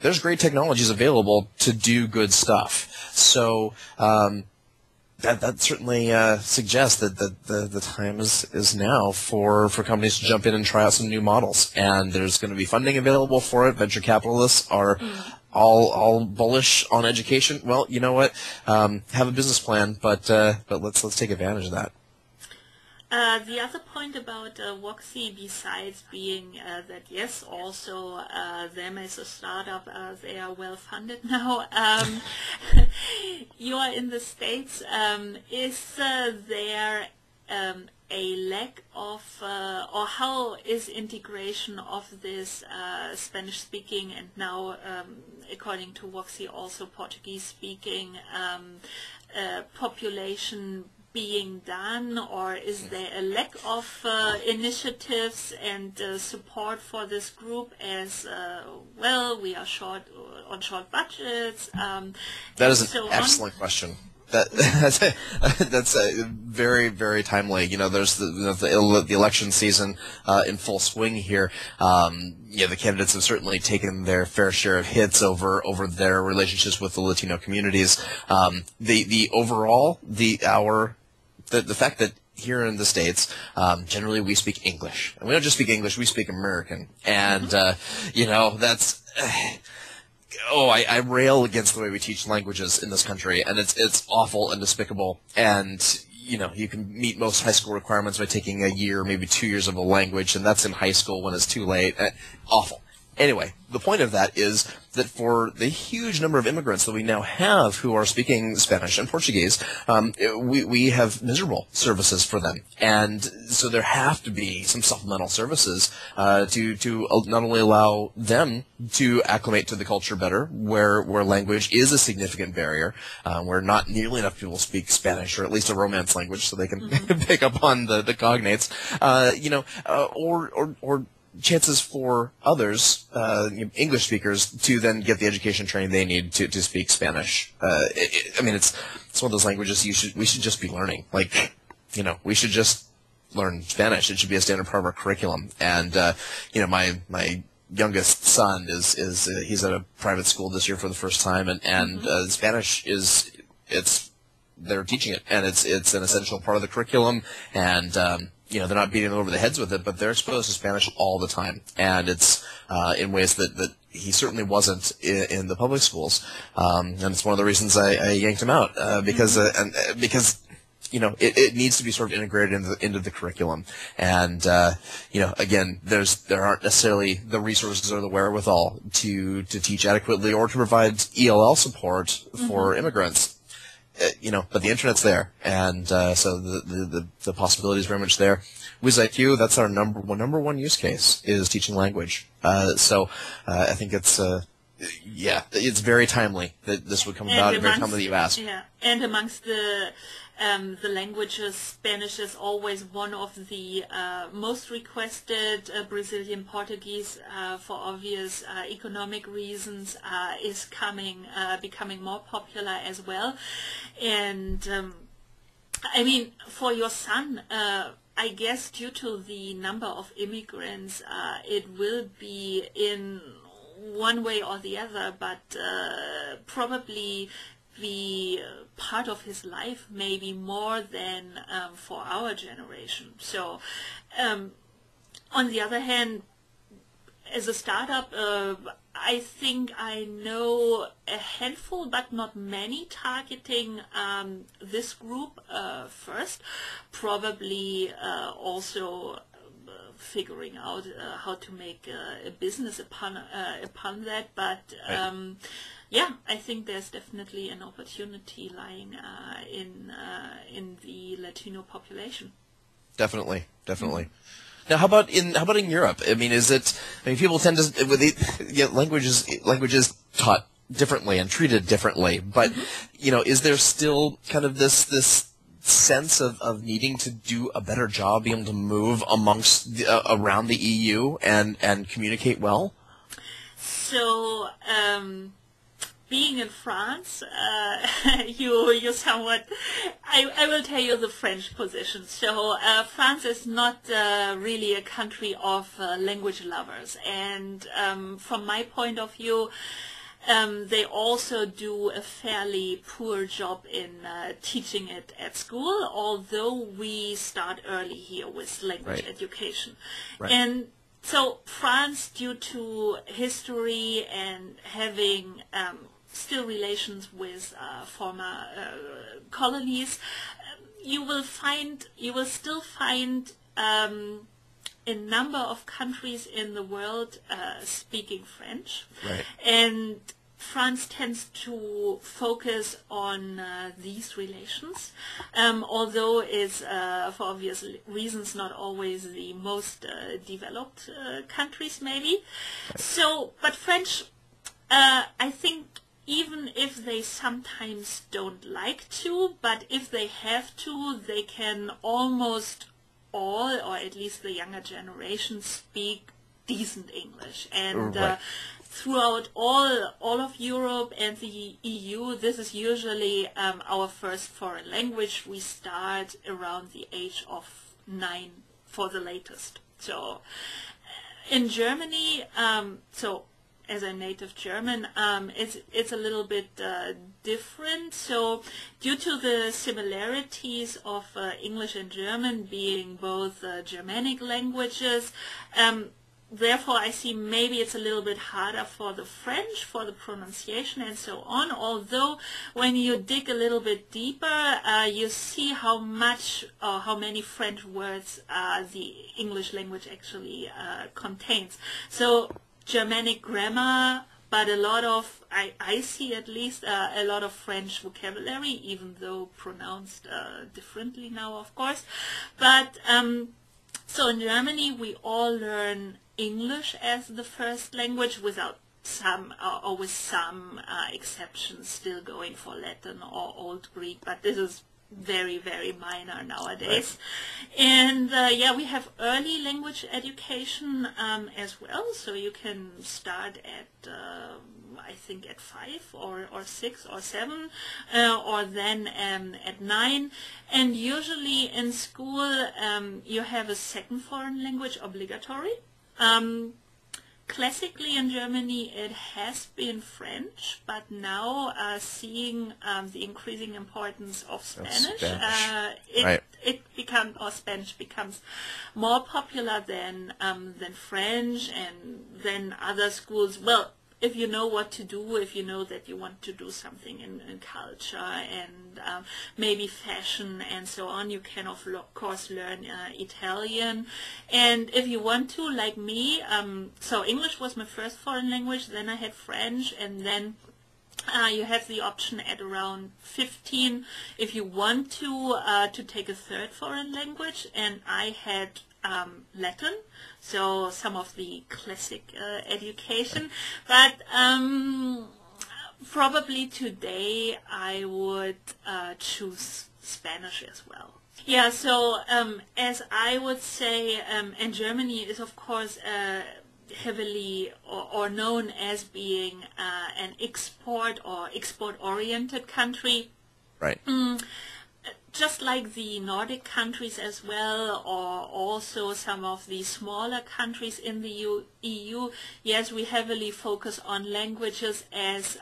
There's great technologies available to do good stuff. So that certainly suggests that the time is now for companies to jump in and try out some new models. And there's going to be funding available for it. Venture capitalists are all bullish on education. Well, you know what? Have a business plan, but let's take advantage of that. The other point about Voxy, besides being that yes, also them as a startup, they are well funded now. You are in the States. Is there a lack of, or how is integration of this Spanish-speaking and now, according to Voxy, also Portuguese-speaking population being done, or is there a lack of initiatives and support for this group as well? We are on short budgets. That is an excellent question. That's very, very timely. There's the election season in full swing here. The candidates have certainly taken their fair share of hits over their relationships with the Latino communities. The fact that here in the States, generally we speak English. And we don't just speak English, we speak American. And, that's... I rail against the way we teach languages in this country, and it's awful and despicable. And, you can meet most high school requirements by taking a year, maybe 2 years of a language, and that's in high school when it's too late. Awful. Anyway, the point of that is that for the huge number of immigrants that we now have who are speaking Spanish and Portuguese, we have miserable services for them. And so there have to be some supplemental services to not only allow them to acclimate to the culture better, where language is a significant barrier, where not nearly enough people speak Spanish, or at least a Romance language, so they can pick up on the cognates, or chances for others, English speakers, to then get the education training they need to speak Spanish. It's one of those languages we should just be learning. We should just learn Spanish. It should be a standard part of our curriculum. And my youngest son he's at a private school this year for the first time, and Spanish they're teaching it, and it's an essential part of the curriculum, and they're not beating them over the heads with it, but they're exposed to Spanish all the time, and it's in ways that he certainly wasn't in the public schools, and it's one of the reasons I yanked him out, because it needs to be sort of integrated into the curriculum, and again, there aren't necessarily the resources or the wherewithal to teach adequately or to provide ELL support for immigrants. But the internet's there, and so the possibility is very much there. WizIQ, that's our number one use case, is teaching language. So I think it's very timely that this would come about, and very timely that you asked. Yeah, and amongst the languages, Spanish is always one of the most requested. Brazilian Portuguese, for obvious economic reasons, is becoming more popular as well. And for your son, I guess due to the number of immigrants, it will be in one way or the other, but probably be part of his life, maybe more than for our generation. So on the other hand, as a startup, I think I know a handful, but not many, targeting this group first, probably also figuring out how to make a business upon that, but I think there's definitely an opportunity lying in the Latino population. Definitely. Now, how about in Europe? People tend to language is taught differently and treated differently. But, is there still kind of this sense of needing to do a better job being able to move around the EU and communicate well? So, being in France, you somewhat, I will tell you the French position. So France is not really a country of language lovers, and from my point of view, they also do a fairly poor job in teaching it at school, although we start early here with language education. Right. And so France, due to history and having still relations with former colonies, you will still find a number of countries in the world speaking French, right. And France tends to focus on these relations, although it's for obvious reasons not always the most developed countries maybe. Right. So, but French, I think, even if they sometimes don't like to, but if they have to, they can almost all, or at least the younger generation, speak decent English. And right. Throughout all of Europe and the EU, this is usually our first foreign language. We start around the age of 9 for the latest. So in Germany, as a native German, it's a little bit different. So due to the similarities of English and German being both Germanic languages, therefore I see maybe it's a little bit harder for the French, for the pronunciation and so on, although when you dig a little bit deeper, you see how many French words the English language actually contains. So Germanic grammar, but a lot of, I see at least a lot of French vocabulary, even though pronounced differently now, of course. But so in Germany, we all learn English as the first language, without some, or with some exceptions, still going for Latin or Old Greek, but this is very, very minor nowadays. Right. And we have early language education as well, so you can start at I think at 5 or 6 or 7 or then at 9, and usually in school you have a second foreign language obligatory. Classically in Germany it has been French, but now seeing the increasing importance of Spanish, Spanish becomes more popular than French, and then other schools. Well, if you know what to do, if you know that you want to do something in culture and maybe fashion and so on, you can of course learn Italian. And if you want to, like me, so English was my first foreign language, then I had French, and then you have the option at around 15 if you want to take a third foreign language, and I had Latin, so some of the classic education, but probably today I would choose Spanish as well. Yeah, so as I would say, and Germany is of course heavily or known as being an export-oriented country. Right. Just like the Nordic countries as well, or also some of the smaller countries in the EU, yes, we heavily focus on languages, as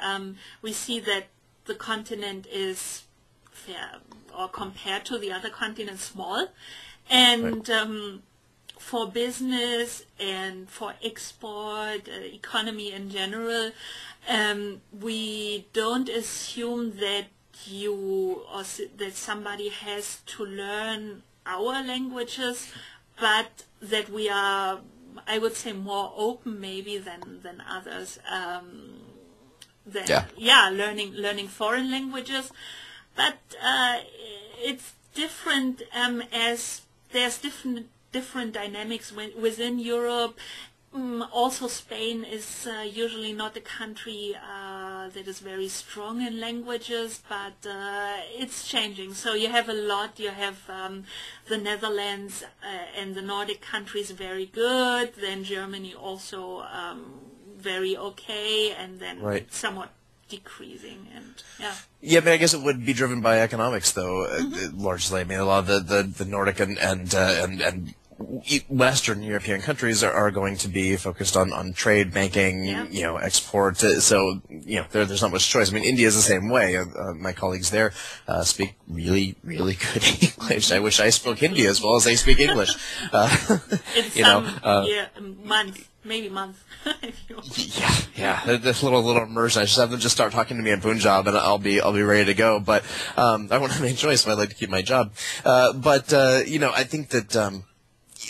we see that the continent is or compared to the other continents, small. And right. For business and for export, economy in general, we don't assume that that somebody has to learn our languages, but that we are, I would say, more open maybe than others. Learning foreign languages, but it's different as there's different dynamics within Europe. Also, Spain is usually not a country that is very strong in languages, but it's changing. So you have a lot. You have the Netherlands and the Nordic countries very good, then Germany also very okay, and then somewhat decreasing, and yeah, but I guess it would be driven by economics, though, largely. I mean, a lot of the Nordic and Western European countries are going to be focused on trade, banking, export. So, there's not much choice. I mean, India is the same way. My colleagues there speak really, really good English. I wish I spoke Hindi as well as they speak English. Month. Maybe month. If you want. Yeah. This little immersion. I just have them just start talking to me in Punjab, and I'll be ready to go. But I won't have any choice. I'd like to keep my job. I think that.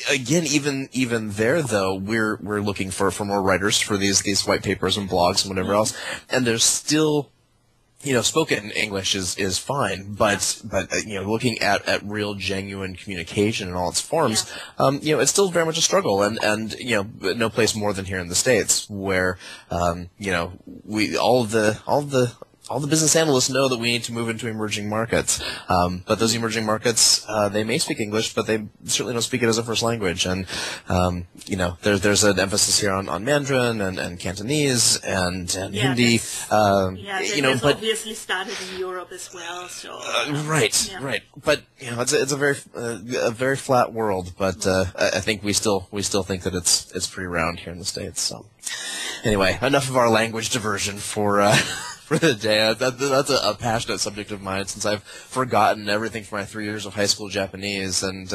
Again, even there though, we're looking for more writers for these white papers and blogs and whatever else, and there's still, spoken English is fine, but looking at real genuine communication in all its forms, it's still very much a struggle, and no place more than here in the States where we all the business analysts know that we need to move into emerging markets. But those emerging markets, they may speak English, but they certainly don't speak it as a first language. And, there's an emphasis here on Mandarin and Cantonese and Hindi. But obviously started in Europe as well. So right. But it's a very flat world. But I think we still think that it's pretty round here in the States. So anyway, enough of our language diversion for the day. That's a passionate subject of mine, since I've forgotten everything from my 3 years of high school Japanese, and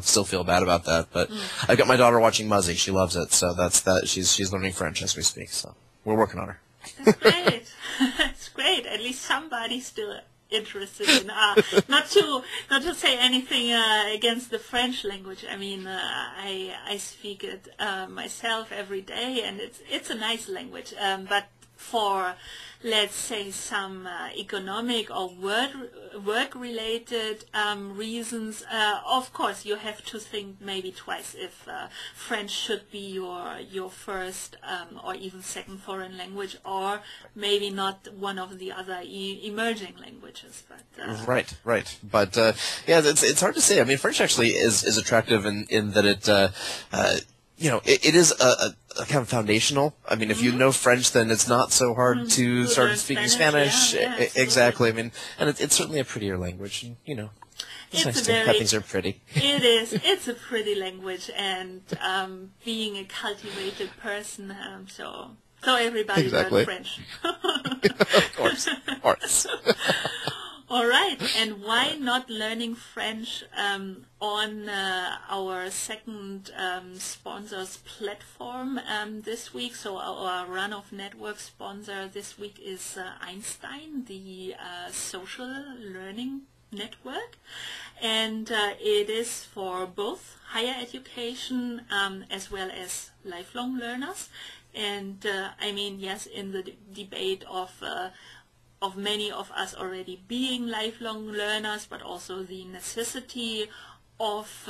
still feel bad about that. But I've got my daughter watching Muzzy; she loves it, so that's that. She's learning French as we speak, so we're working on her. That's great. It's great. At least somebody's still interested in not to say anything against the French language. I mean, I speak it myself every day, and it's a nice language, but for, let's say, some economic or work-related reasons, of course, you have to think maybe twice if French should be your first or even second foreign language, or maybe not one of the other emerging languages. But right. But it's hard to say. I mean, French actually is attractive in that it is a kind of foundational. I mean, if you know French, then it's not so hard to start speaking Spanish. Exactly. I mean, and it's certainly a prettier language. And, it's nice to have things are pretty. It is. It's a pretty language, and being a cultivated person, so everybody learns French. Of course. All right, and why not learning French on our second sponsor's platform this week? So our Run of Network sponsor this week is Einstein, the social learning network, and it is for both higher education as well as lifelong learners. And I mean, yes, in the debate of many of us already being lifelong learners, but also the necessity of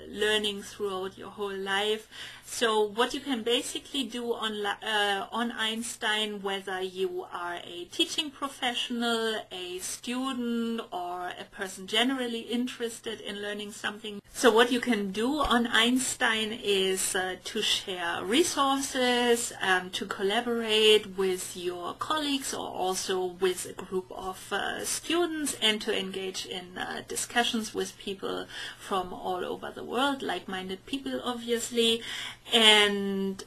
learning throughout your whole life. So what you can basically do on Einstein, whether you are a teaching professional, a student, or a person generally interested in learning something. So what you can do on Einstein is to share resources, to collaborate with your colleagues or also with a group of students, and to engage in discussions with people from all over the world, like-minded people obviously. And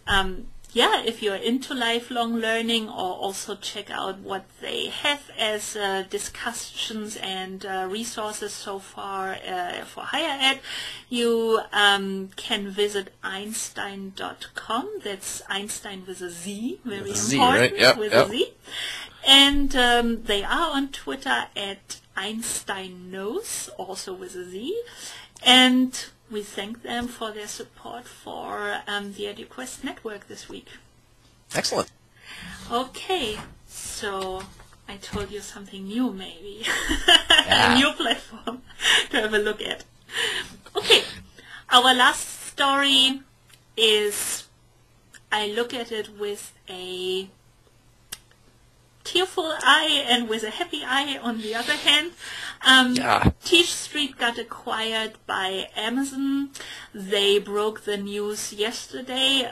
if you're into lifelong learning, or also check out what they have as discussions and resources so far for higher ed, you can visit Einstein.com. That's Einstein with a Z, very important, right? with a Z. And they are on Twitter at Einstein Knows, also with a Z. And we thank them for their support for the EduQuest network this week. Excellent. Okay, so I told you something new, maybe. A new platform to have a look at. Okay, our last story is, I look at it with a tearful eye and with a happy eye on the other hand. TeachStreet got acquired by Amazon. They broke the news yesterday.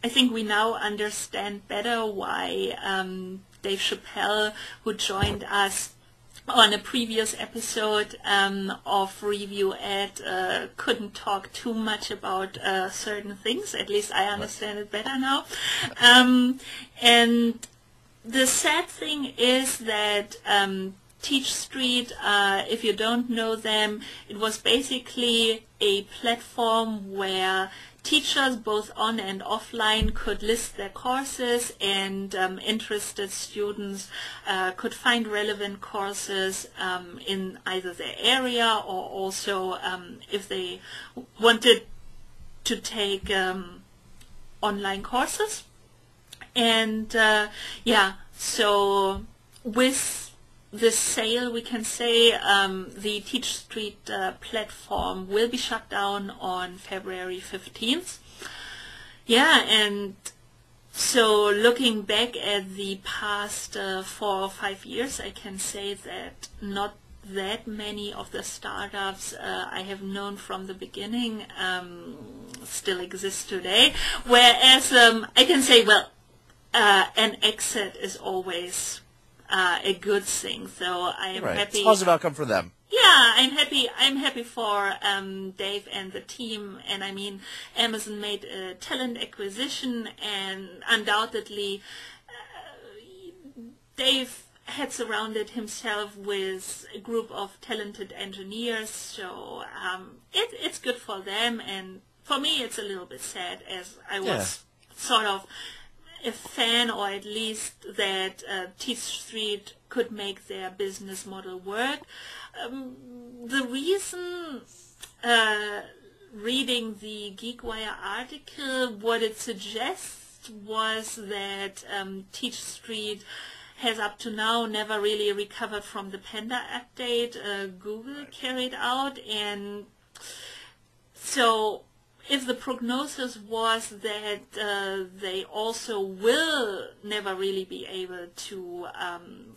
I think we now understand better why Dave Chappelle, who joined us on a previous episode of Review Ed, couldn't talk too much about certain things. At least I understand it better now. And the sad thing is that TeachStreet, if you don't know them, it was basically a platform where teachers, both on and offline, could list their courses, and interested students could find relevant courses in either their area, or also if they wanted to take online courses. And so with this sale, we can say the TeachStreet platform will be shut down on February 15th. Yeah, and so looking back at the past 4 or 5 years, I can say that not that many of the startups I have known from the beginning still exist today. Whereas I can say, well, an exit is always a good thing, so I am happy. It's a positive outcome for them. Yeah, I'm happy for Dave and the team, and I mean, Amazon made a talent acquisition, and undoubtedly Dave had surrounded himself with a group of talented engineers, so it's good for them, and for me it's a little bit sad, as I was sort of a fan, or at least that TeachStreet could make their business model work. The reason, reading the GeekWire article, what it suggests was that TeachStreet has up to now never really recovered from the Panda update Google carried out, and so if the prognosis was that they also will never really be able to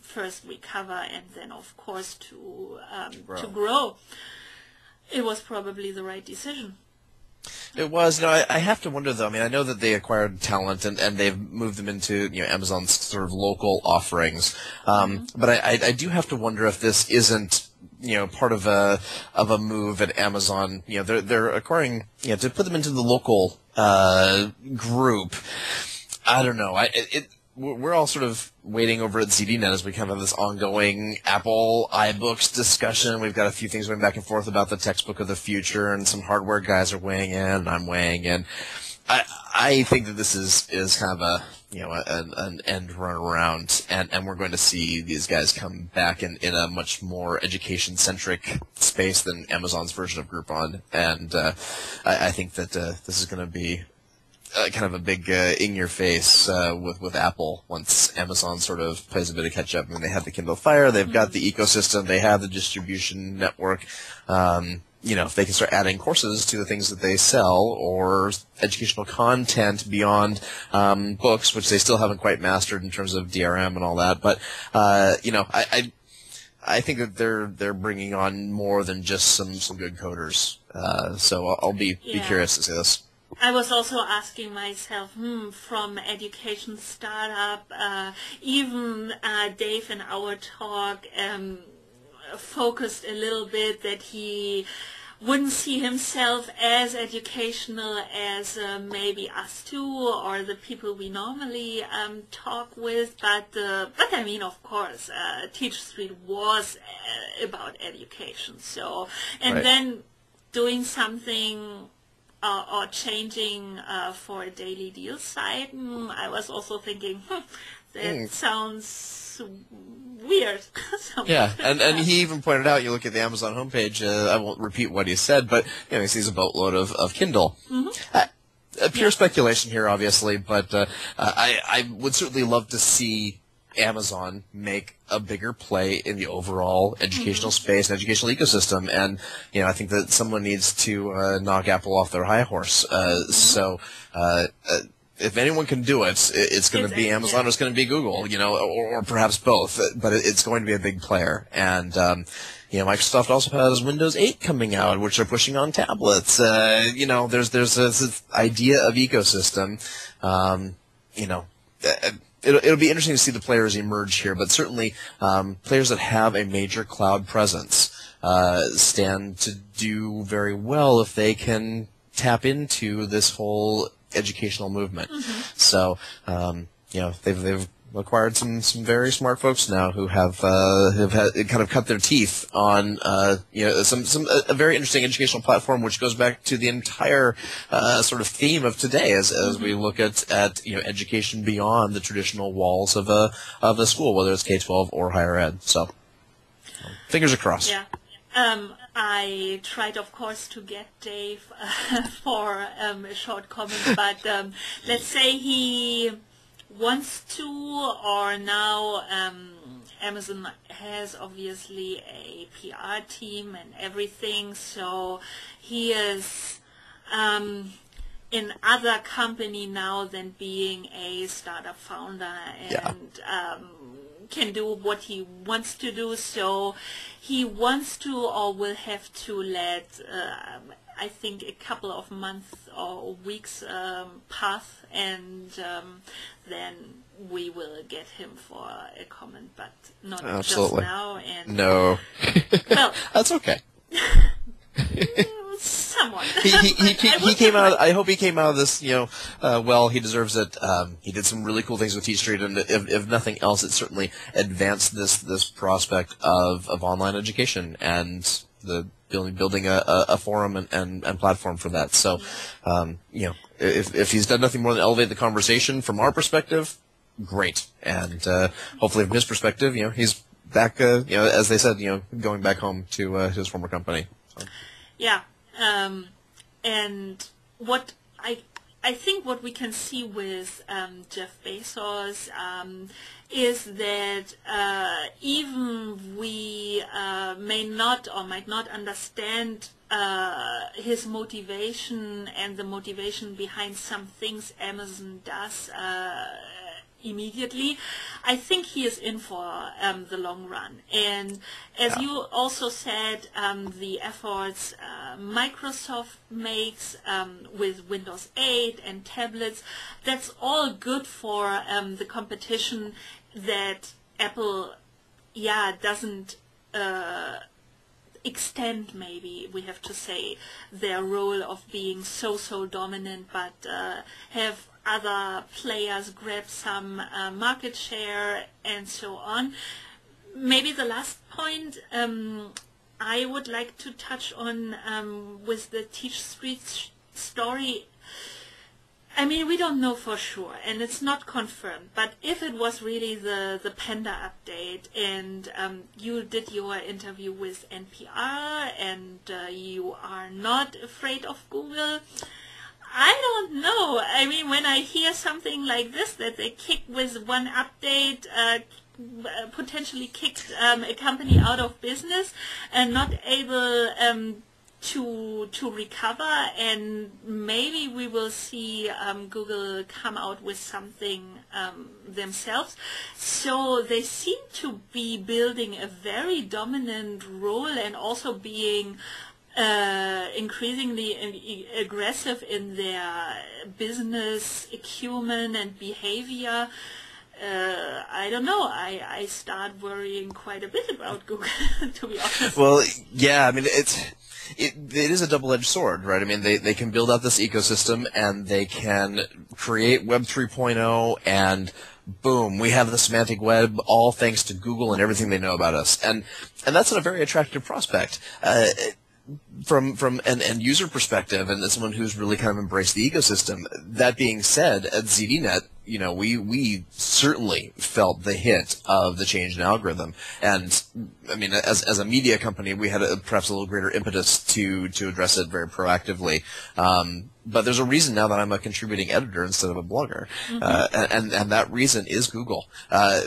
first recover and then, of course, to grow, it was probably the right decision. It was. No, I have to wonder though. I mean, I know that they acquired talent and they've moved them into Amazon's sort of local offerings, but I do have to wonder if this isn't part of a move at Amazon. They're acquiring to put them into the local group. I don't know. We're all sort of waiting over at ZDNet as we kind of have this ongoing Apple iBooks discussion. We've got a few things going back and forth about the textbook of the future, and some hardware guys are weighing in, and I'm weighing in. I think that this is kind of an end run around, and we're going to see these guys come back in a much more education-centric space than Amazon's version of Groupon, and I think that this is going to be kind of a big in your face with Apple once Amazon sort of plays a bit of catch up. I mean, they have the Kindle Fire, they've got the ecosystem, they have the distribution network. If they can start adding courses to the things that they sell, or educational content beyond books, which they still haven't quite mastered in terms of DRM and all that. But I think that they're bringing on more than just some good coders. So I'll be curious to see this. I was also asking myself, from education startup, even Dave in our talk focused a little bit that he wouldn't see himself as educational as maybe us two or the people we normally talk with, but I mean, of course, TeachStreet was about education. So, and then doing something or changing for a daily deal site, I was also thinking, that sounds weird. Yeah, and he even pointed out, you look at the Amazon homepage, I won't repeat what he said, but he sees a boatload of Kindle. Pure speculation here, obviously, but I would certainly love to see Amazon make a bigger play in the overall educational space and educational ecosystem, and I think that someone needs to knock Apple off their high horse. So if anyone can do it, it's going to be Amazon or it's going to be Google, or perhaps both. But it's going to be a big player. And Microsoft also has Windows 8 coming out, which they're pushing on tablets. There's this idea of ecosystem. It'll be interesting to see the players emerge here, but certainly players that have a major cloud presence stand to do very well if they can tap into this whole educational movement. Mm-hmm. So, they've acquired some very smart folks now who have kind of cut their teeth on a very interesting educational platform, which goes back to the entire sort of theme of today as we look at education beyond the traditional walls of a school, whether it's K-12 or higher ed. So, fingers are crossed. Yeah. I tried, of course, to get Dave for a short comment, but let's say he wants to, or now Amazon has obviously a PR team and everything, so he is in other company now than being a startup founder and can do what he wants to do. So he wants to, or will have to, let I think a couple of months or weeks pass, and then we will get him for a comment, but not just now. And no, well, that's okay. Somewhat. He came out. I hope he came out of this. Well, he deserves it. He did some really cool things with T Street, and if nothing else, it certainly advanced this prospect of online education and the building a forum and platform for that. So, if he's done nothing more than elevate the conversation from our perspective, great. And hopefully, from his perspective, he's back. As they said, going back home to his former company. So. Yeah. And what I think what we can see with Jeff Bezos is that even we may not or might not understand his motivation and the motivation behind some things Amazon does immediately, I think he is in for the long run. And as you also said, the efforts Microsoft makes with Windows 8 and tablets, that's all good for the competition that Apple doesn't extend, maybe we have to say, their role of being so dominant, but have other players grab some market share and so on. Maybe the last point I would like to touch on with the Teach Street story. I mean, we don't know for sure, and it's not confirmed, but if it was really the Panda update, and you did your interview with NPR, and you are not afraid of Google, I don't know. I mean, when I hear something like this, that they kick with one update, potentially kicked a company out of business and not able to recover, and maybe we will see Google come out with something themselves. So they seem to be building a very dominant role and also being increasingly aggressive in their business acumen and behavior. I don't know. I start worrying quite a bit about Google, to be honest. Well, yeah, I mean, it is a double-edged sword, right? I mean, they can build out this ecosystem and they can create Web 3.0 and boom, we have the semantic web, all thanks to Google and everything they know about us. And that's a very attractive prospect. From an end user perspective, and as someone who's really kind of embraced the ecosystem. That being said, at ZDNet, we certainly felt the hit of the change in algorithm. And I mean, as a media company, we had perhaps a little greater impetus to address it very proactively. But there's a reason now that I'm a contributing editor instead of a blogger, and that reason is Google,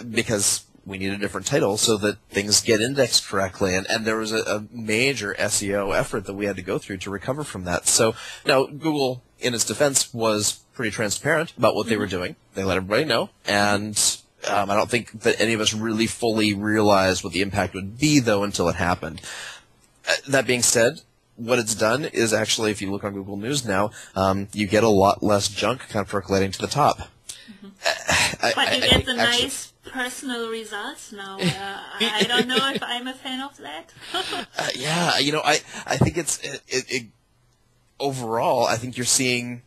because we need a different title so that things get indexed correctly. And there was a major SEO effort that we had to go through to recover from that. So now Google in its defense, was pretty transparent about what they were doing. They let everybody know, and I don't think that any of us really fully realized what the impact would be, though, until it happened. That being said, what it's done is actually, if you look on Google News now, you get a lot less junk kind of percolating to the top. But you get the nice personal results now. I don't know if I'm a fan of that. Yeah, I think it overall, I think you're seeing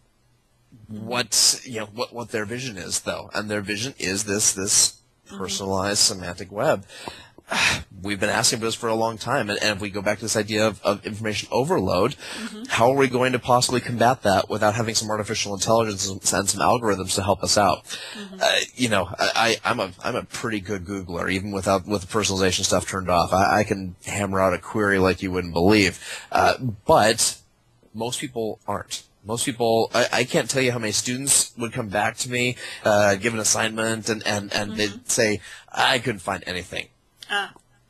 what their vision is, though, and their vision is this personalized semantic web. We've been asking for this for a long time, and if we go back to this idea of information overload, how are we going to possibly combat that without having some artificial intelligence and some algorithms to help us out? I'm a pretty good Googler, even with the personalization stuff turned off. I can hammer out a query like you wouldn't believe, but most people aren't. Most people, I can't tell you how many students would come back to me, give an assignment, and they'd say, I couldn't find anything.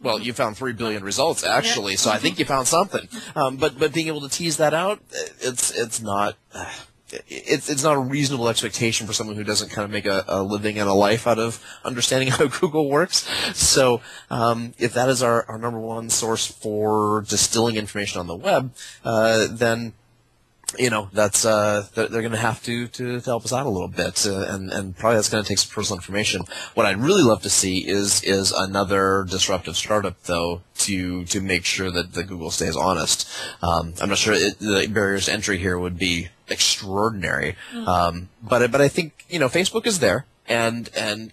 Well, you found 3 billion results, actually, so I think you found something. But being able to tease that out, it's not a reasonable expectation for someone who doesn't kind of make a living and a life out of understanding how Google works. So if that is our number one source for distilling information on the web, then that's they're going to have to help us out a little bit, and probably that's going to take some personal information. What I'd really love to see is another disruptive startup, though, to make sure that Google stays honest. I'm not sure the barriers to entry here would be extraordinary, but I think Facebook is there, and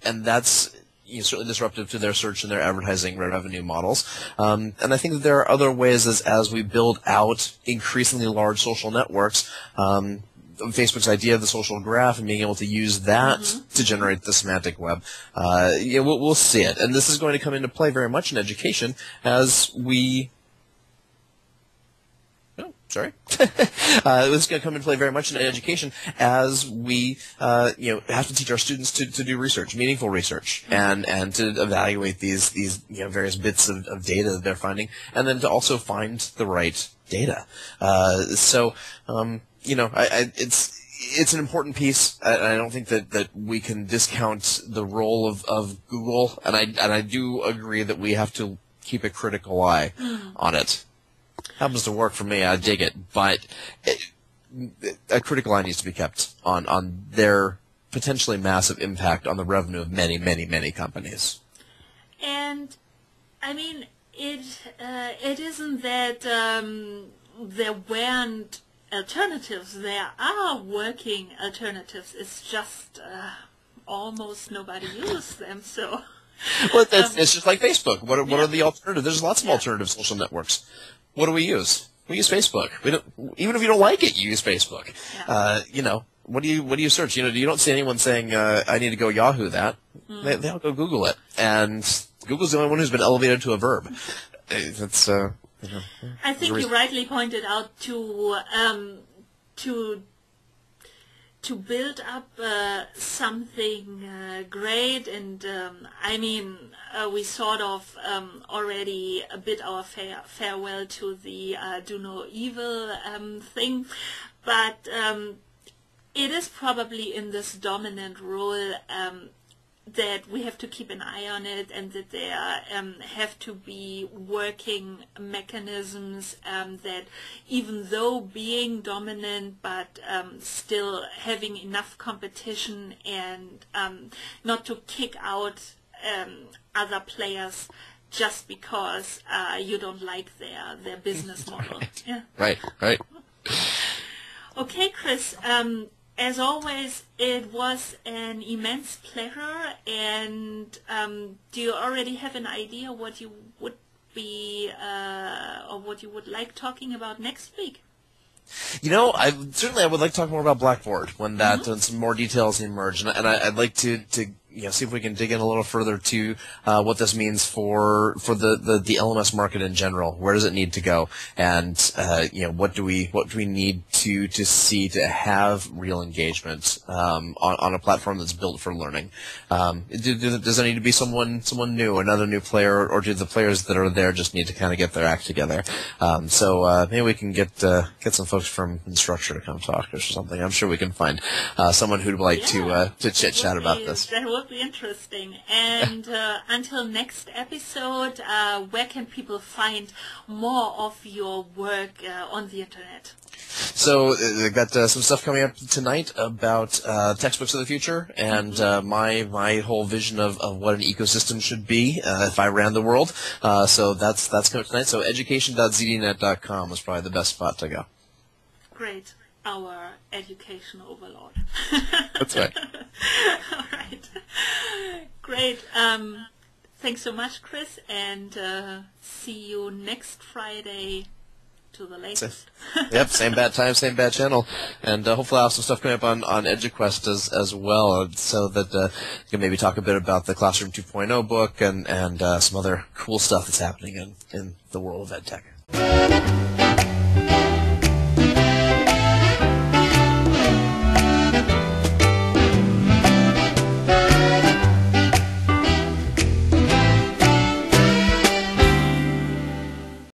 that's certainly disruptive to their search and their advertising revenue models. And I think that there are other ways as we build out increasingly large social networks, Facebook's idea of the social graph and being able to use that to generate the semantic web. We'll see it. And this is going to come into play very much in education as we... This is going to come into play very much in education as we, have to teach our students to do research, meaningful research, and to evaluate these various bits of data that they're finding, and then to also find the right data. It's an important piece. I don't think that we can discount the role of Google, and I do agree that we have to keep a critical eye on it. Happens to work for me. I dig it, but a critical eye needs to be kept on their potentially massive impact on the revenue of many, many, many companies. And I mean, it isn't that there weren't alternatives. There are working alternatives. It's just almost nobody uses them. So. Well, it's just like Facebook. What are the alternatives? There's lots of alternative social networks. What do we use? We use Facebook. We don't, even if you don't like it, you use Facebook. Yeah. What do you search? You don't see anyone saying, I need to go Yahoo that. They all go Google it. And Google's the only one who's been elevated to a verb. That's, I think you rightly pointed out to build up something great, and we sort of already bid our farewell to the do no evil thing, but it is probably in this dominant role that we have to keep an eye on it, and that there have to be working mechanisms that, even though being dominant, but still having enough competition, and not to kick out other players just because you don't like their business model. Right. Yeah. Right. Okay, Chris. As always, it was an immense pleasure, and do you already have an idea what you would be or what you would like talking about next week? I would like to talk more about Blackboard when when some more details emerge, and I'd like to see if we can dig in a little further to what this means for the LMS market in general. Where does it need to go, and what do we need to see to have real engagement on a platform that's built for learning? Does there need to be someone new, another new player, or do the players that are there just need to kind of get their act together? So maybe we can get some folks from Instructure to come talk or something. I'm sure we can find someone who'd like to chit chat about this. That would be interesting. And until next episode, where can people find more of your work on the internet? So they've got some stuff coming up tonight about textbooks of the future and my whole vision of what an ecosystem should be if I ran the world. So that's coming up tonight. So education.zdnet.com is probably the best spot to go. Great. Our education overlord. That's right. All right. Great. Thanks so much, Chris, and see you next Friday to the latest. Yep, same bad time, same bad channel. And hopefully I'll have some stuff coming up on EduQuest as well, so that you can maybe talk a bit about the Classroom 2.0 book and some other cool stuff that's happening in the world of EdTech.